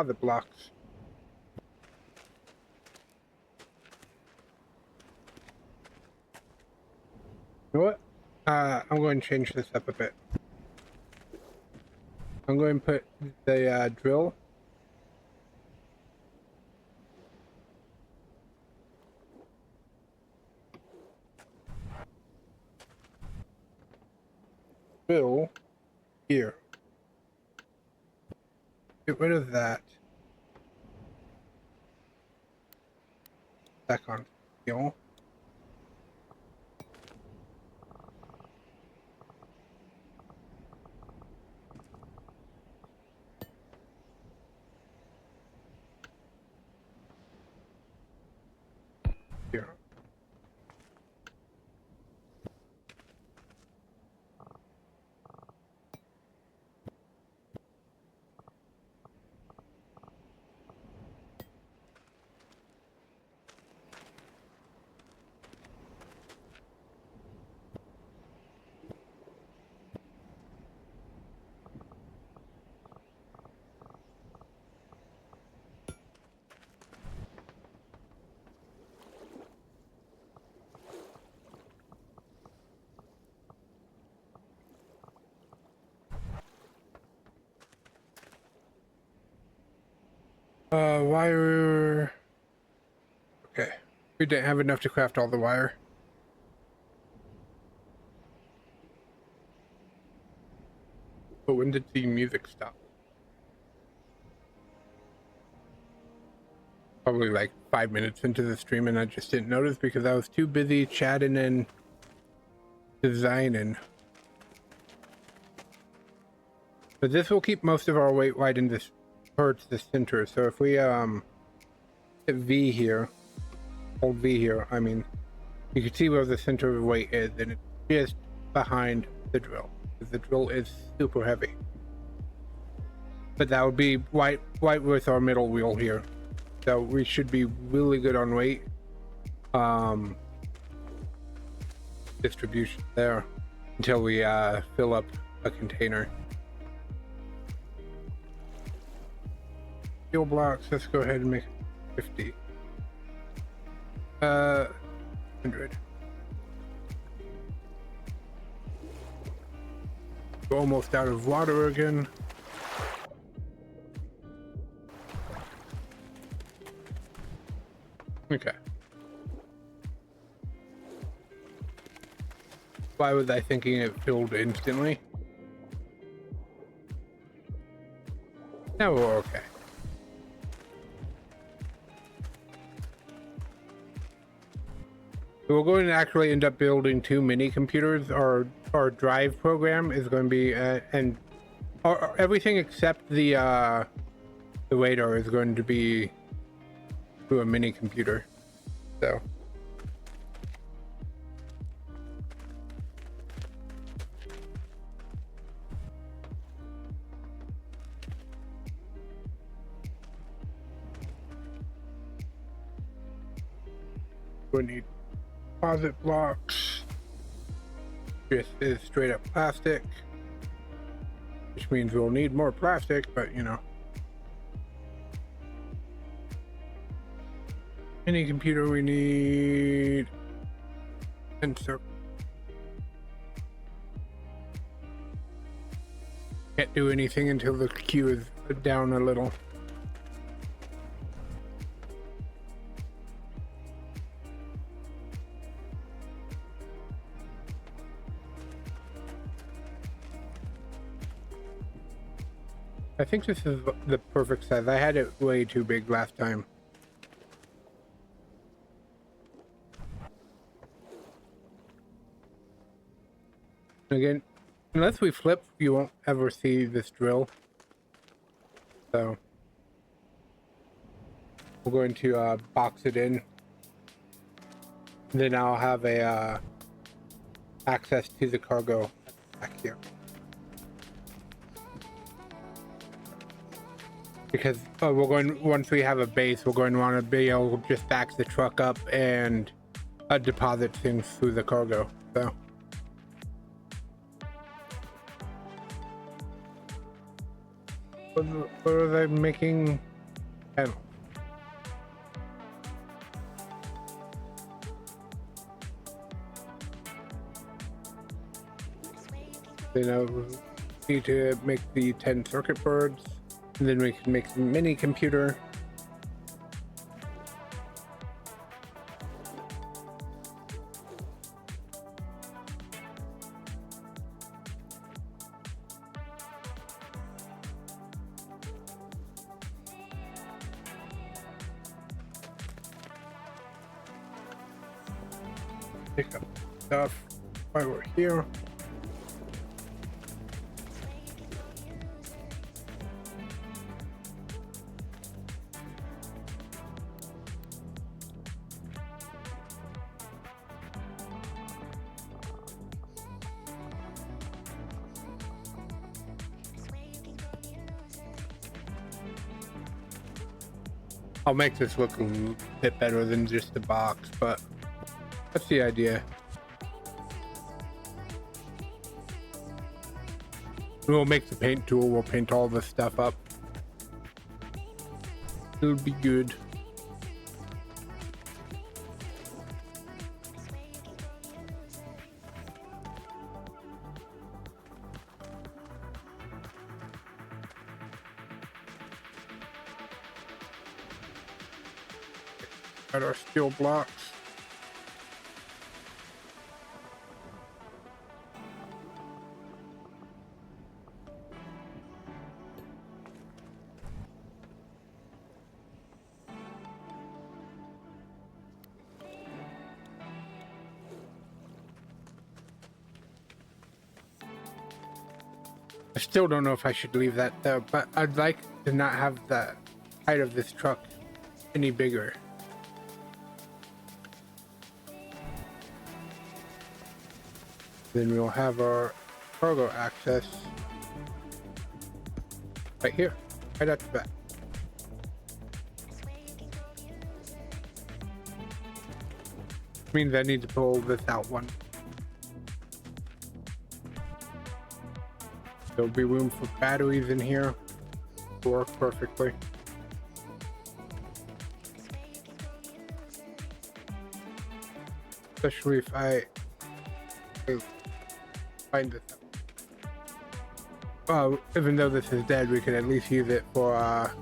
the blocks. You know what? I'm going to change this up a bit. I'm going to put the drill here. Get rid of that. Back on steel. Here. Wire. Okay. We didn't have enough to craft all the wire. But when did the music stop? Probably like 5 minutes into the stream, and I just didn't notice because I was too busy chatting and designing. But this will keep most of our weight right in this towards the center. So if we hit V here, hold V here, I mean, you can see where the center of weight is, and it's just behind the drill. The drill is super heavy. But that would be right with our middle wheel here. So we should be really good on weight. Distribution there until we fill up a container. Steel blocks, let's go ahead and make 50. 100. We're almost out of water again. Okay. Why was I thinking it filled instantly? Now we're okay. We're going to actually end up building 2 mini computers. Our drive program is going to be everything except the radar is going to be through a mini computer. So we need deposit blocks. This is straight up plastic, which means we'll need more plastic, but you know. Any computer we need, and so can't do anything until the queue is down a little. I think this is the perfect size. I had it way too big last time. Again, unless we flip, you won't ever see this drill. So we're going to box it in. Then I'll have a access to the cargo back here. Because we're going, once we have a base, we're going to want to be able to just back the truck up and deposit things through the cargo. So what are they making? Panel. You know, we need to make the 10 circuit boards. And then we can make a mini computer. Pick up stuff while we're here. I'll make this look a bit better than just a box, but that's the idea. We'll make the paint tool, we'll paint all this stuff up. It'll be good. Got our steel blocks. I still don't know if I should leave that there, but I'd like to not have the height of this truck any bigger. Then we'll have our cargo access right here, right at the back. Means I need to pull this out one. There'll be room for batteries in here. Work perfectly. especially if I find this. Well, even though this is dead, we could at least use it for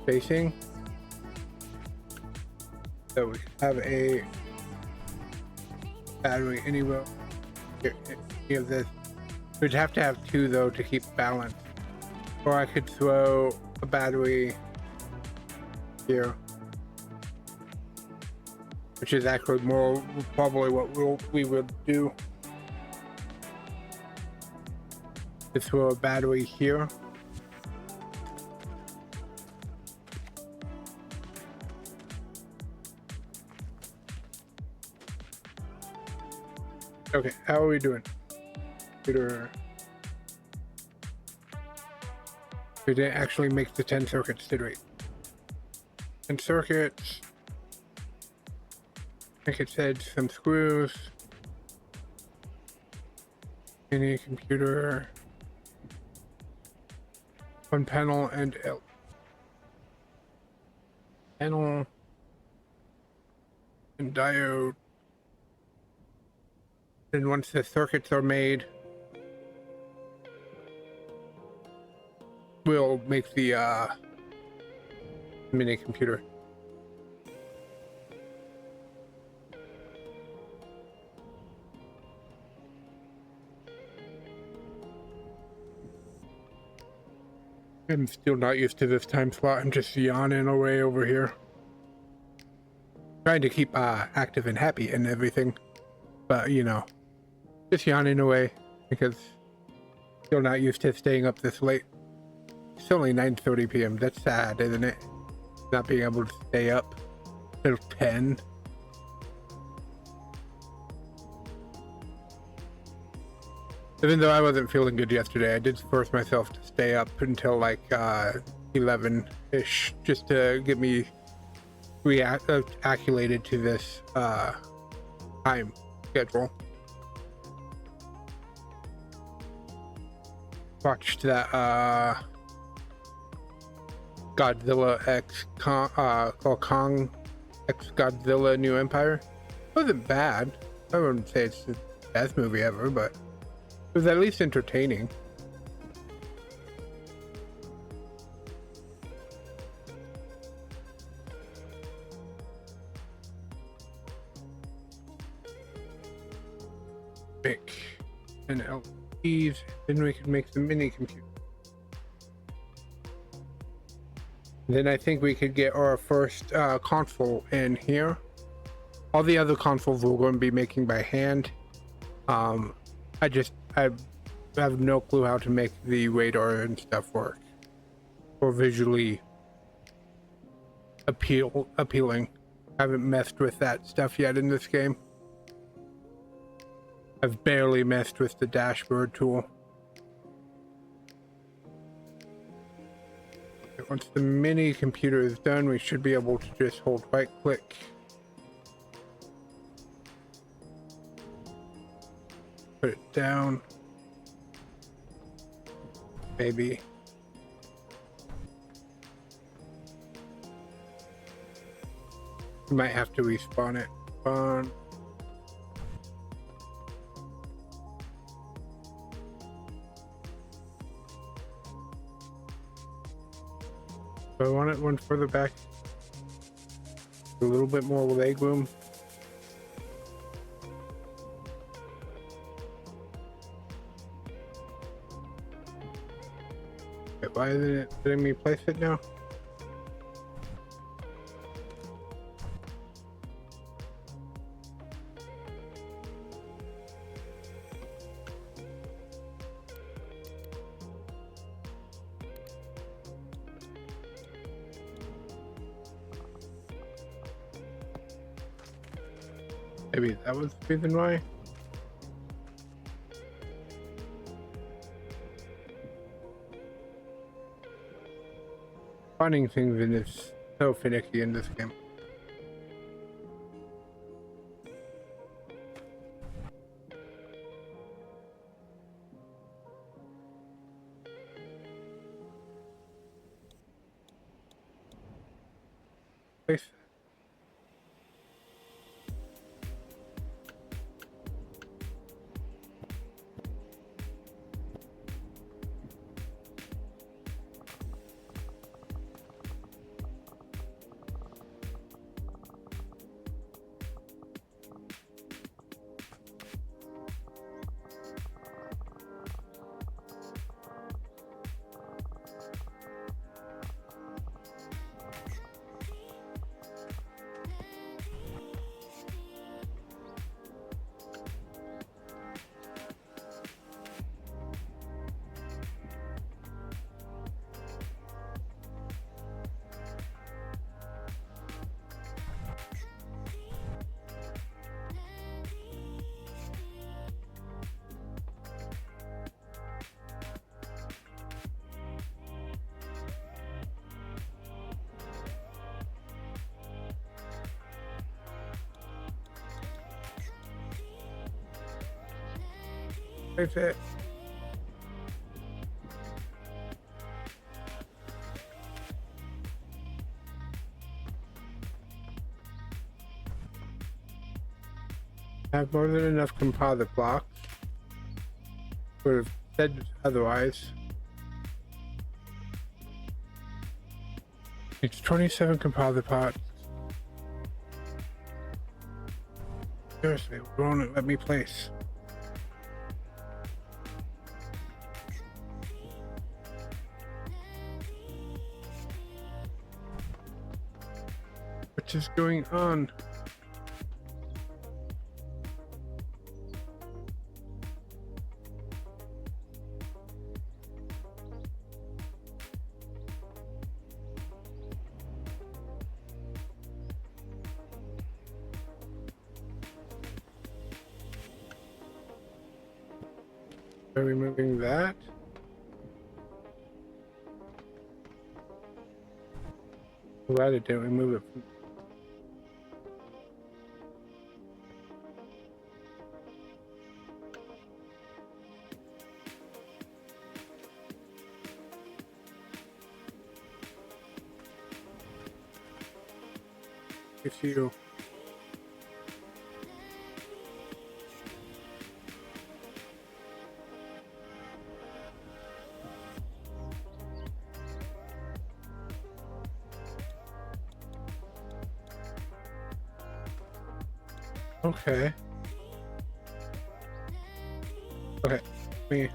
spacing. So we have a battery anywhere. Any of this. We'd have to have two though to keep balance. Or I could throw a battery here, which is actually more probably what we would do. To throw a battery here. Okay, how are we doing? Computer. We didn't actually make the 10 circuits, did we? 10 circuits. I think it said some screws. Any computer. One panel and L. Panel. And diode. And once the circuits are made, we'll make the mini computer. I'm still not used to this time slot. I'm just yawning away over here. Trying to keep active and happy and everything. But, you know, just yawning away because still not used to staying up this late. It's only 9:30 p.m. That's sad, isn't it? Not being able to stay up till 10. Even though I wasn't feeling good yesterday, I did force myself to stay up until like 11-ish just to get me acclimated to this time schedule. Watched that Godzilla X Kong X Godzilla New Empire. It wasn't bad. I wouldn't say it's the best movie ever, but it was at least entertaining. Make an LEDs, then we can make the mini computer. Then I think we could get our first console in here. All the other consoles we're going to be making by hand. I have no clue how to make the radar and stuff work or visually appealing. I haven't messed with that stuff yet in this game. I've barely messed with the dashboard tool. Once the mini computer is done, we should be able to just hold right click. Put it down. Maybe. We might have to respawn it. Spawn. Do I want it one further back? A little bit more leg room. Why isn't it letting me place it now? Maybe that was the reason why. Finding things in this so finicky in this game. Place. That's it. I have more than enough composite blocks. Would have said otherwise. It's 27 composite pots. Seriously, it won't let me place. What is going on? By removing that. Glad it didn't remove it from if you okay. Okay. Me.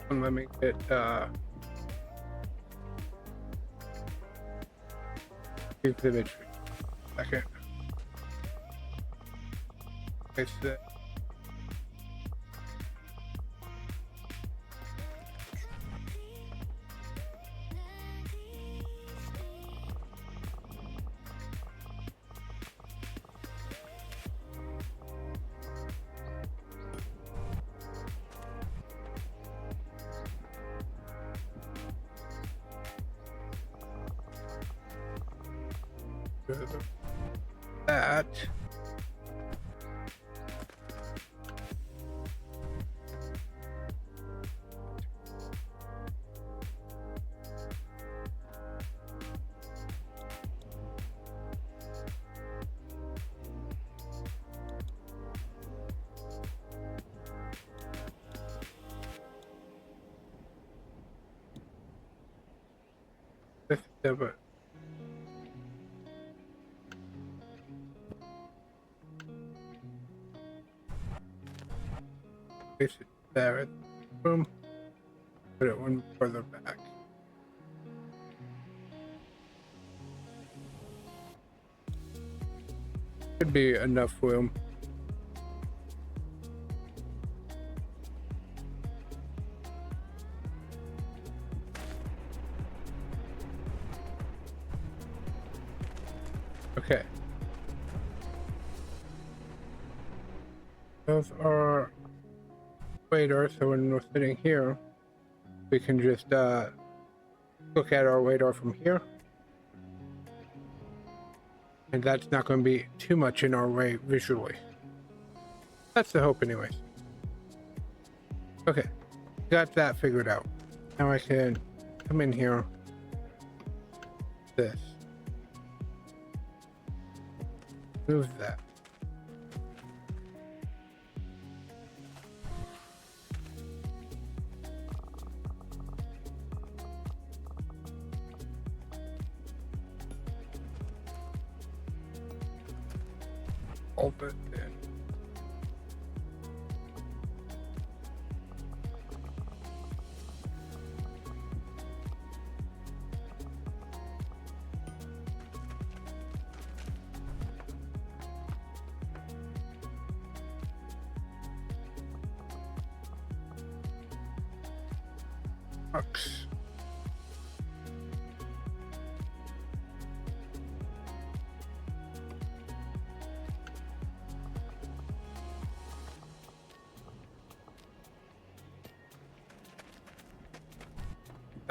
And let me get exhibit. Second. It's the that. But place it there. Boom. Put it one further back. Should be enough room. Okay. Those are radar, so when we're sitting here, we can just look at our radar from here. And that's not going to be too much in our way visually. That's the hope anyways. Okay, got that figured out. Now I can come in here. This. Move that. Hold it in. Bucks.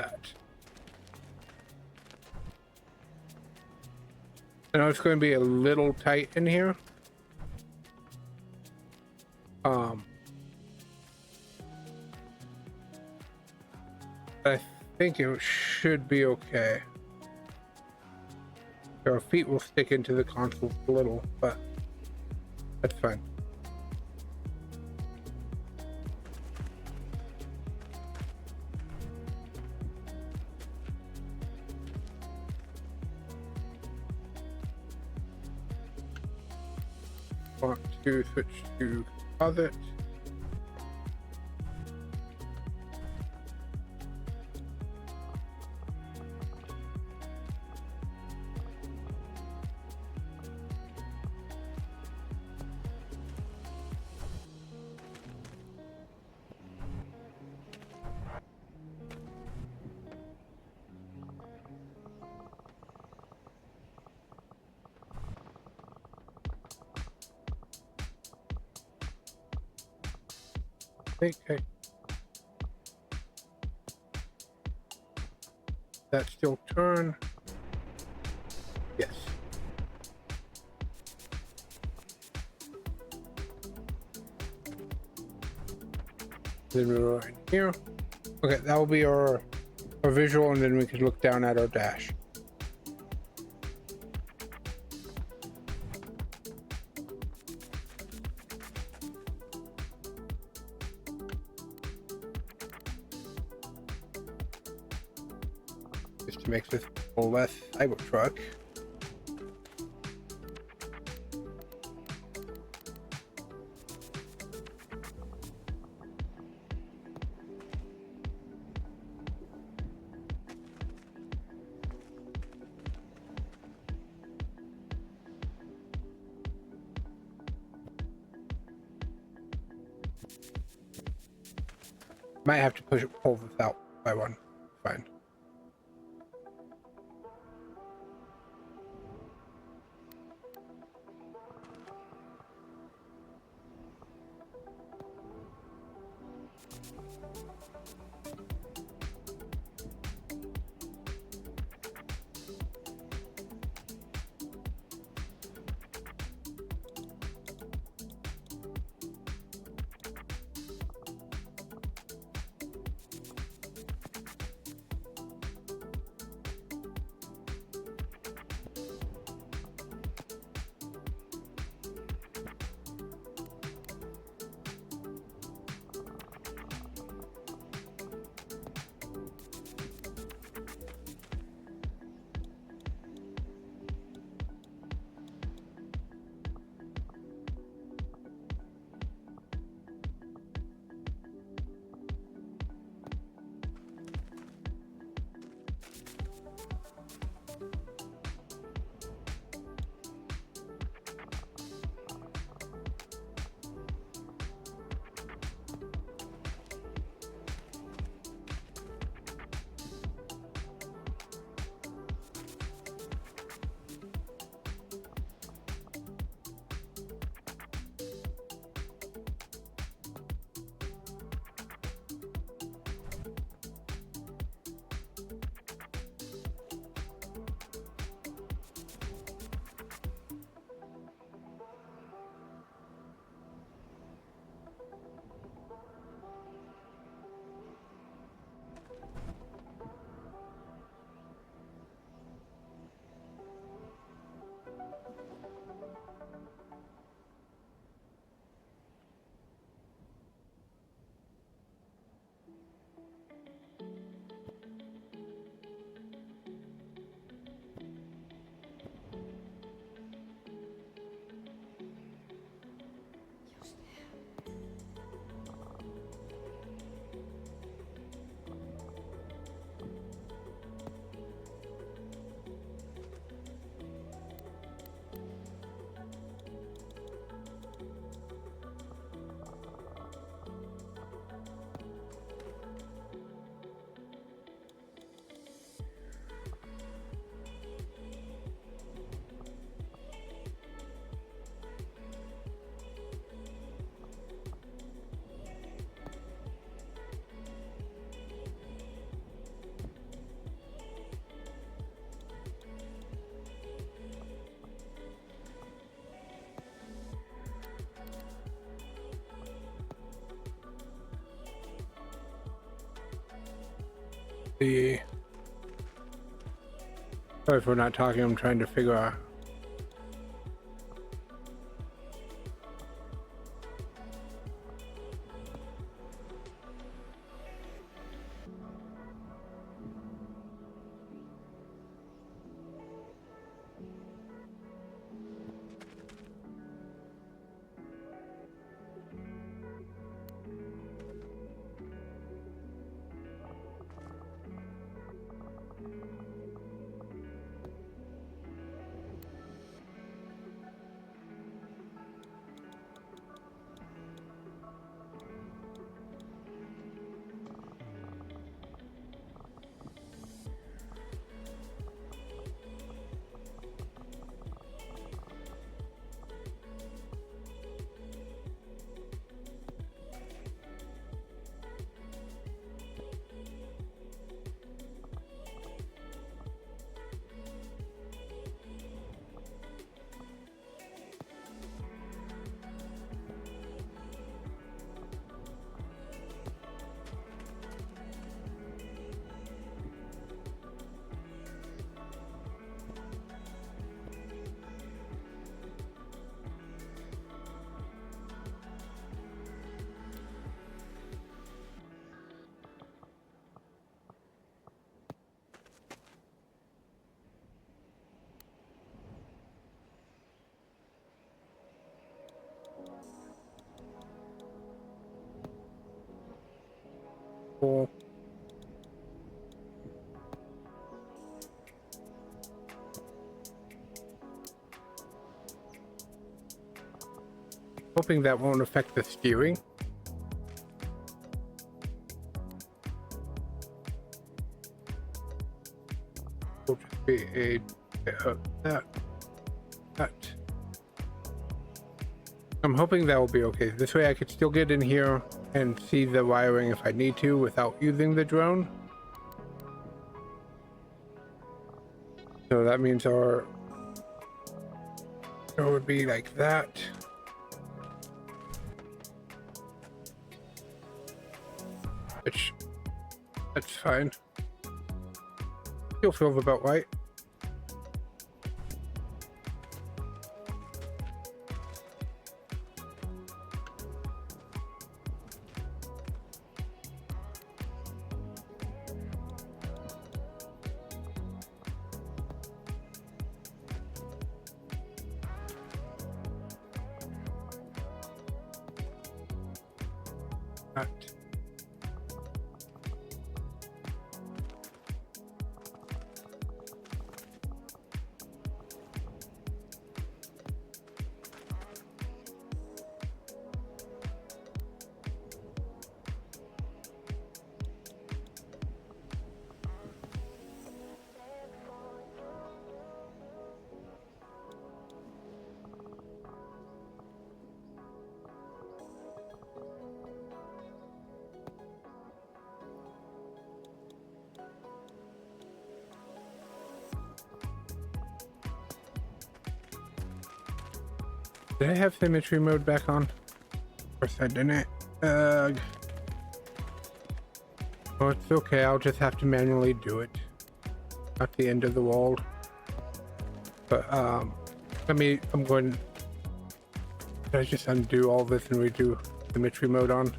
that. I know it's going to be a little tight in here. I think it should be okay. Our feet will stick into the console a little, but that's fine. Want to switch to composite. Okay. That still turn? Yes. Then we're right here. Okay, that will be our visual, and then we can look down at our dash. Just to make this a little less Cybertruck. Might have to pull this out by one. Fine. the... Sorry if we're not talking, I'm trying to figure out. Cool. Hoping that won't affect the steering. Will just be that. I'm hoping that will be okay. This way I could still get in here and see the wiring if I need to without using the drone. So that means our door would be like that. Which, that's fine. Still feels about right. Right. Did I have symmetry mode back on? Of course I didn't. Oh, it's okay. I'll just have to manually do it. At the end of the world. But I'm going. Did I just undo all this and redo symmetry mode on?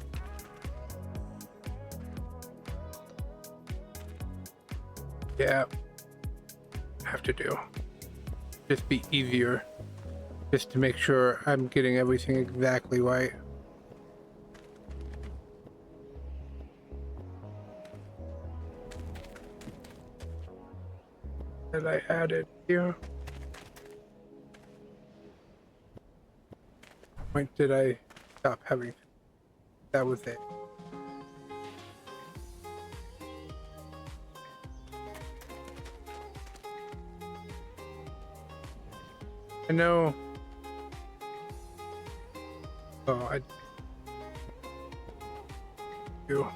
Yeah. Have to do. Just be easier. Just to make sure I'm getting everything exactly right. That I added here. When did I stop having? That was it. I know. Oh, I do.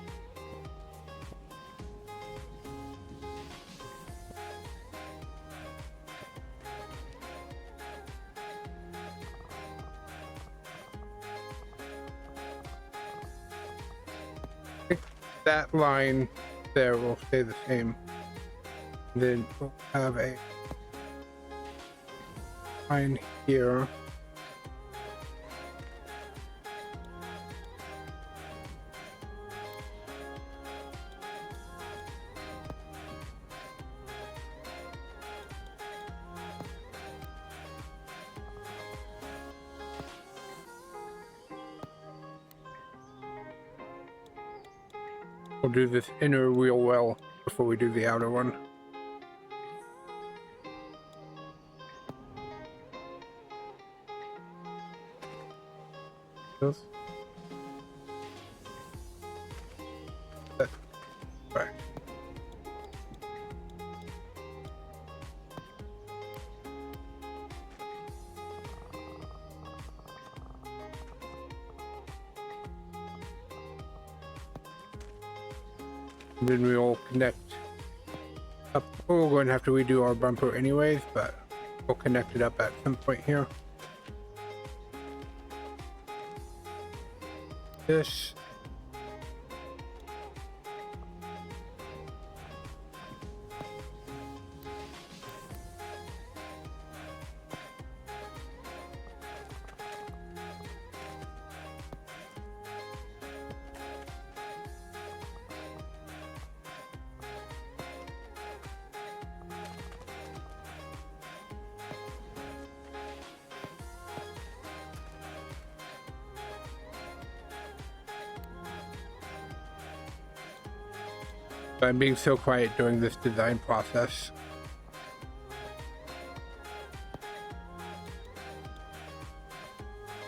That line there will stay the same. Then we'll have a line here. We'll do this inner wheel well before we do the outer one. This. That's right. And then we'll connect up. We're going to have to redo our bumper anyways, but we'll connect it up at some point here. This. I'm being so quiet during this design process.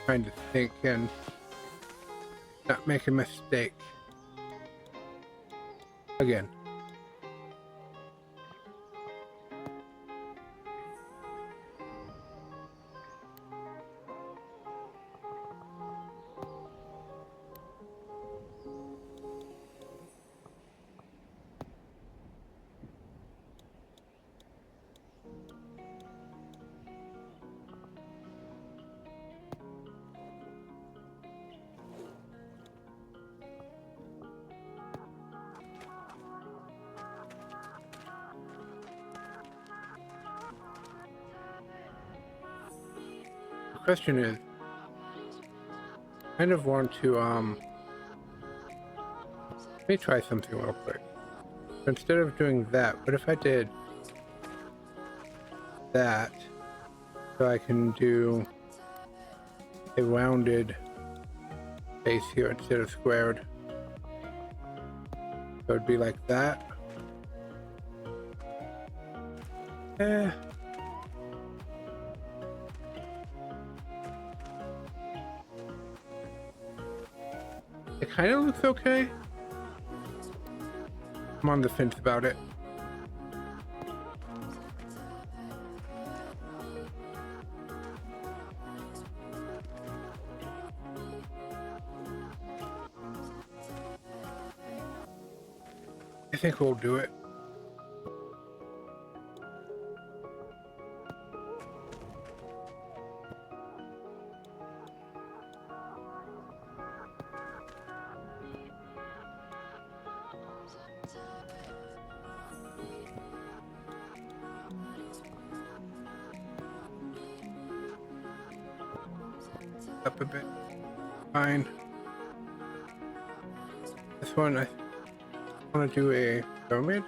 Trying to think and not make a mistake. Again. The question is, I kind of want to let me try something real quick. Instead of doing that, what if I did that so I can do a rounded face here instead of squared? So it'd be like that. It kind of looks okay. I'm on the fence about it. I think we'll do it. Up a bit. Fine. This one I want to do a pyramid.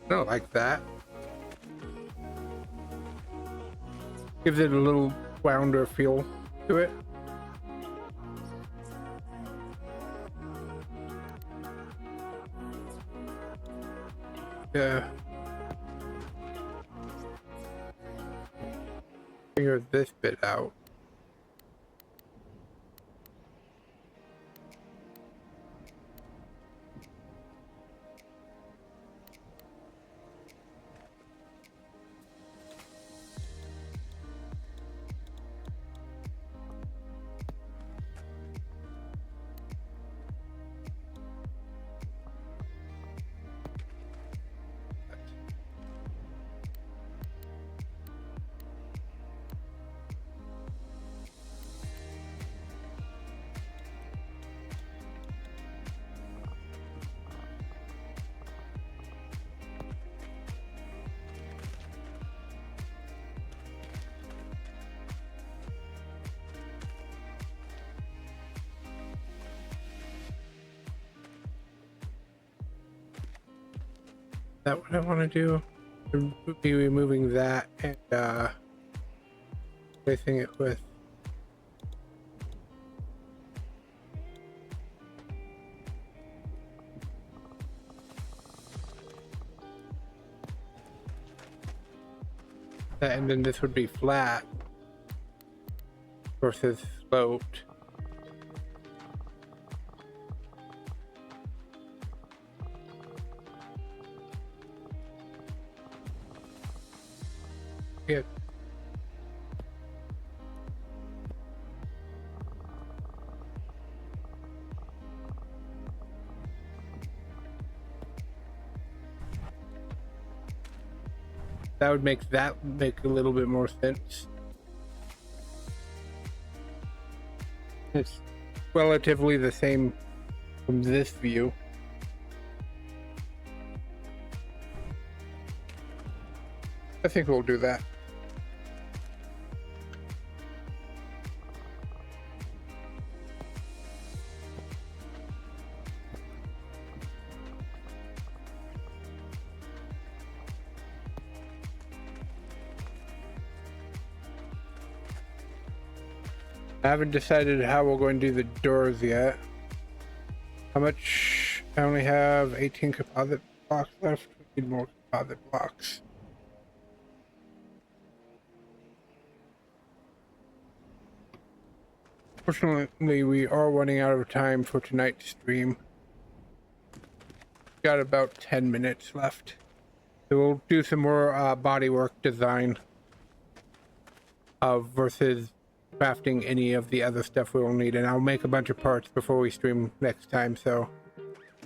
I don't like that. Gives it a little rounder feel to it. Yeah. Figure this bit out. that what I want to do? Be removing that and replacing it with that, and then this would be flat versus sloped. Yeah. That would make a little bit more sense. It's relatively the same from this view. I think we'll do that. I haven't decided how we're going to do the doors yet. How much? I only have 18 composite blocks left. We need more composite blocks. Fortunately, we are running out of time for tonight's stream. Got about 10 minutes left. So we'll do some more bodywork design versus crafting any of the other stuff we will need, and I'll make a bunch of parts before we stream next time so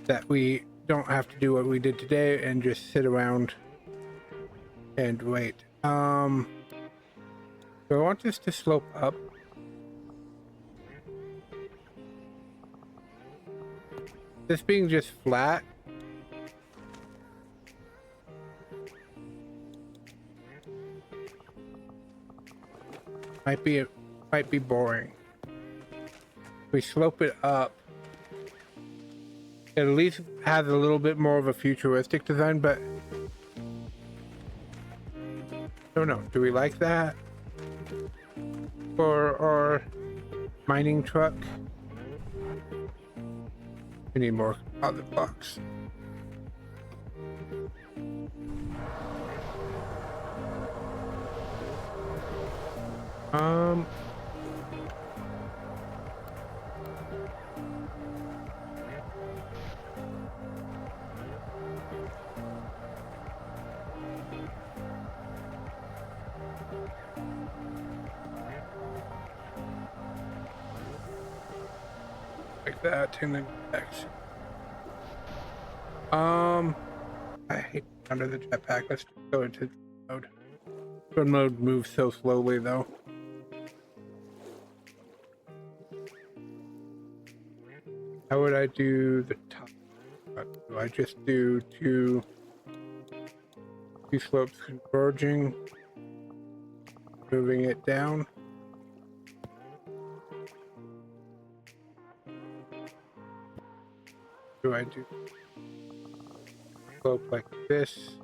that we don't have to do what we did today and just sit around and wait. Do I want this to slope up? This being just flat, might be boring. We slope it up. It at least has a little bit more of a futuristic design, but I don't know. Do we like that for our mining truck? We need more other blocks. Like that, and then next. I hate under the jetpack. Let's just go into mode. Run mode moves so slowly though. How would I do the top? Do I just do two slopes converging, moving it down? Do I do slope like this,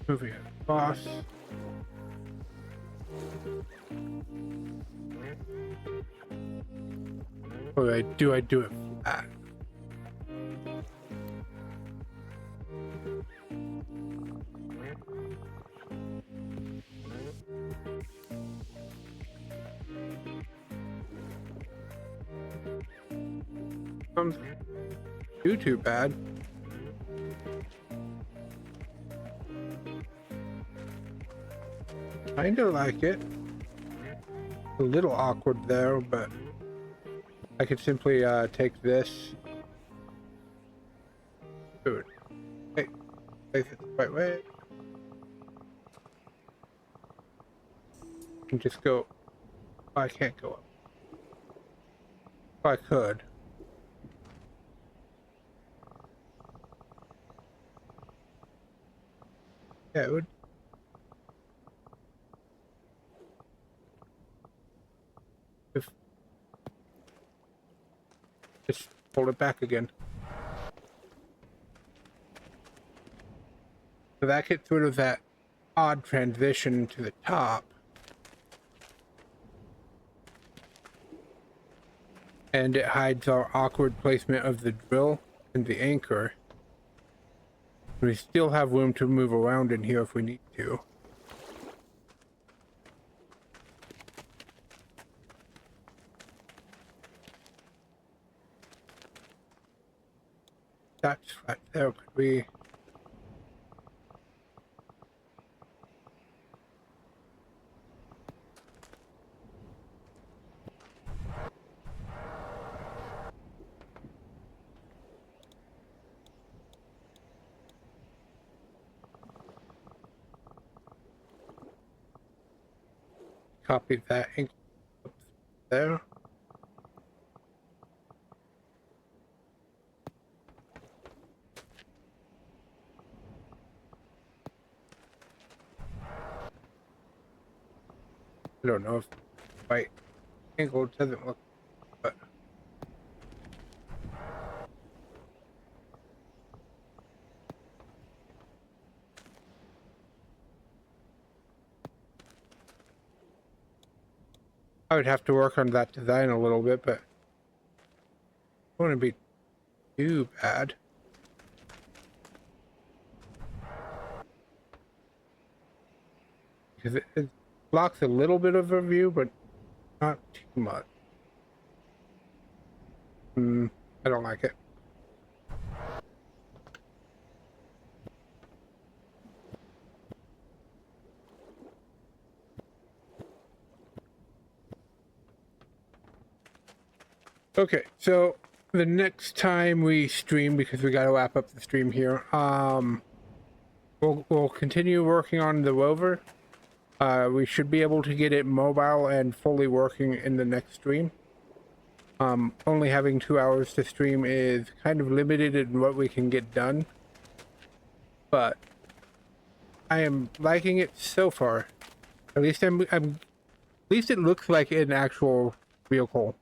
moving it across? Or do I do it flat? Too bad. Kinda like it. A little awkward there, but I could simply take this. Dude. Hey, place it the right way. And just go. Oh, I can't go up. Oh, I could. Yeah, it would. Just hold it back again. So that gets rid of that odd transition to the top. And it hides our awkward placement of the drill and the anchor. We still have room to move around in here if we need to. That's right there. Could we... copy that ink there. I don't know if right angle doesn't look, but I would have to work on that design a little bit, but it wouldn't be too bad. Because it blocks a little bit of a view, but not too much. I don't like it. Okay, so the next time we stream, because we got to wrap up the stream here, we'll continue working on the Rover. We should be able to get it mobile and fully working in the next stream. Only having 2 hours to stream is kind of limited in what we can get done, but I am liking it so far. At least at least it looks like an actual vehicle,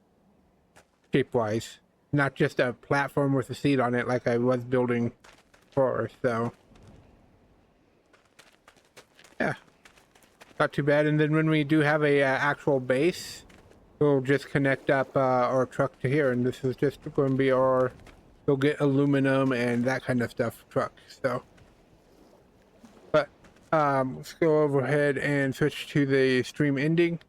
shape-wise, not just a platform with a seat on it like I was building for. So yeah, not too bad. And then when we do have a actual base, we'll just connect up our truck to here, and this is just going to be our, we'll get aluminum and that kind of stuff truck. So, but let's go overhead and switch to the stream ending.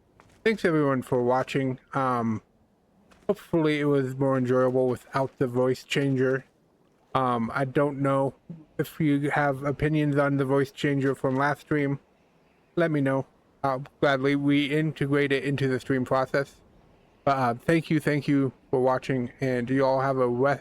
Thanks everyone for watching. Hopefully it was more enjoyable without the voice changer. I don't know if you have opinions on the voice changer from last stream. Let me know. I'll gladly reintegrate it into the stream process. Thank you for watching, and you all have a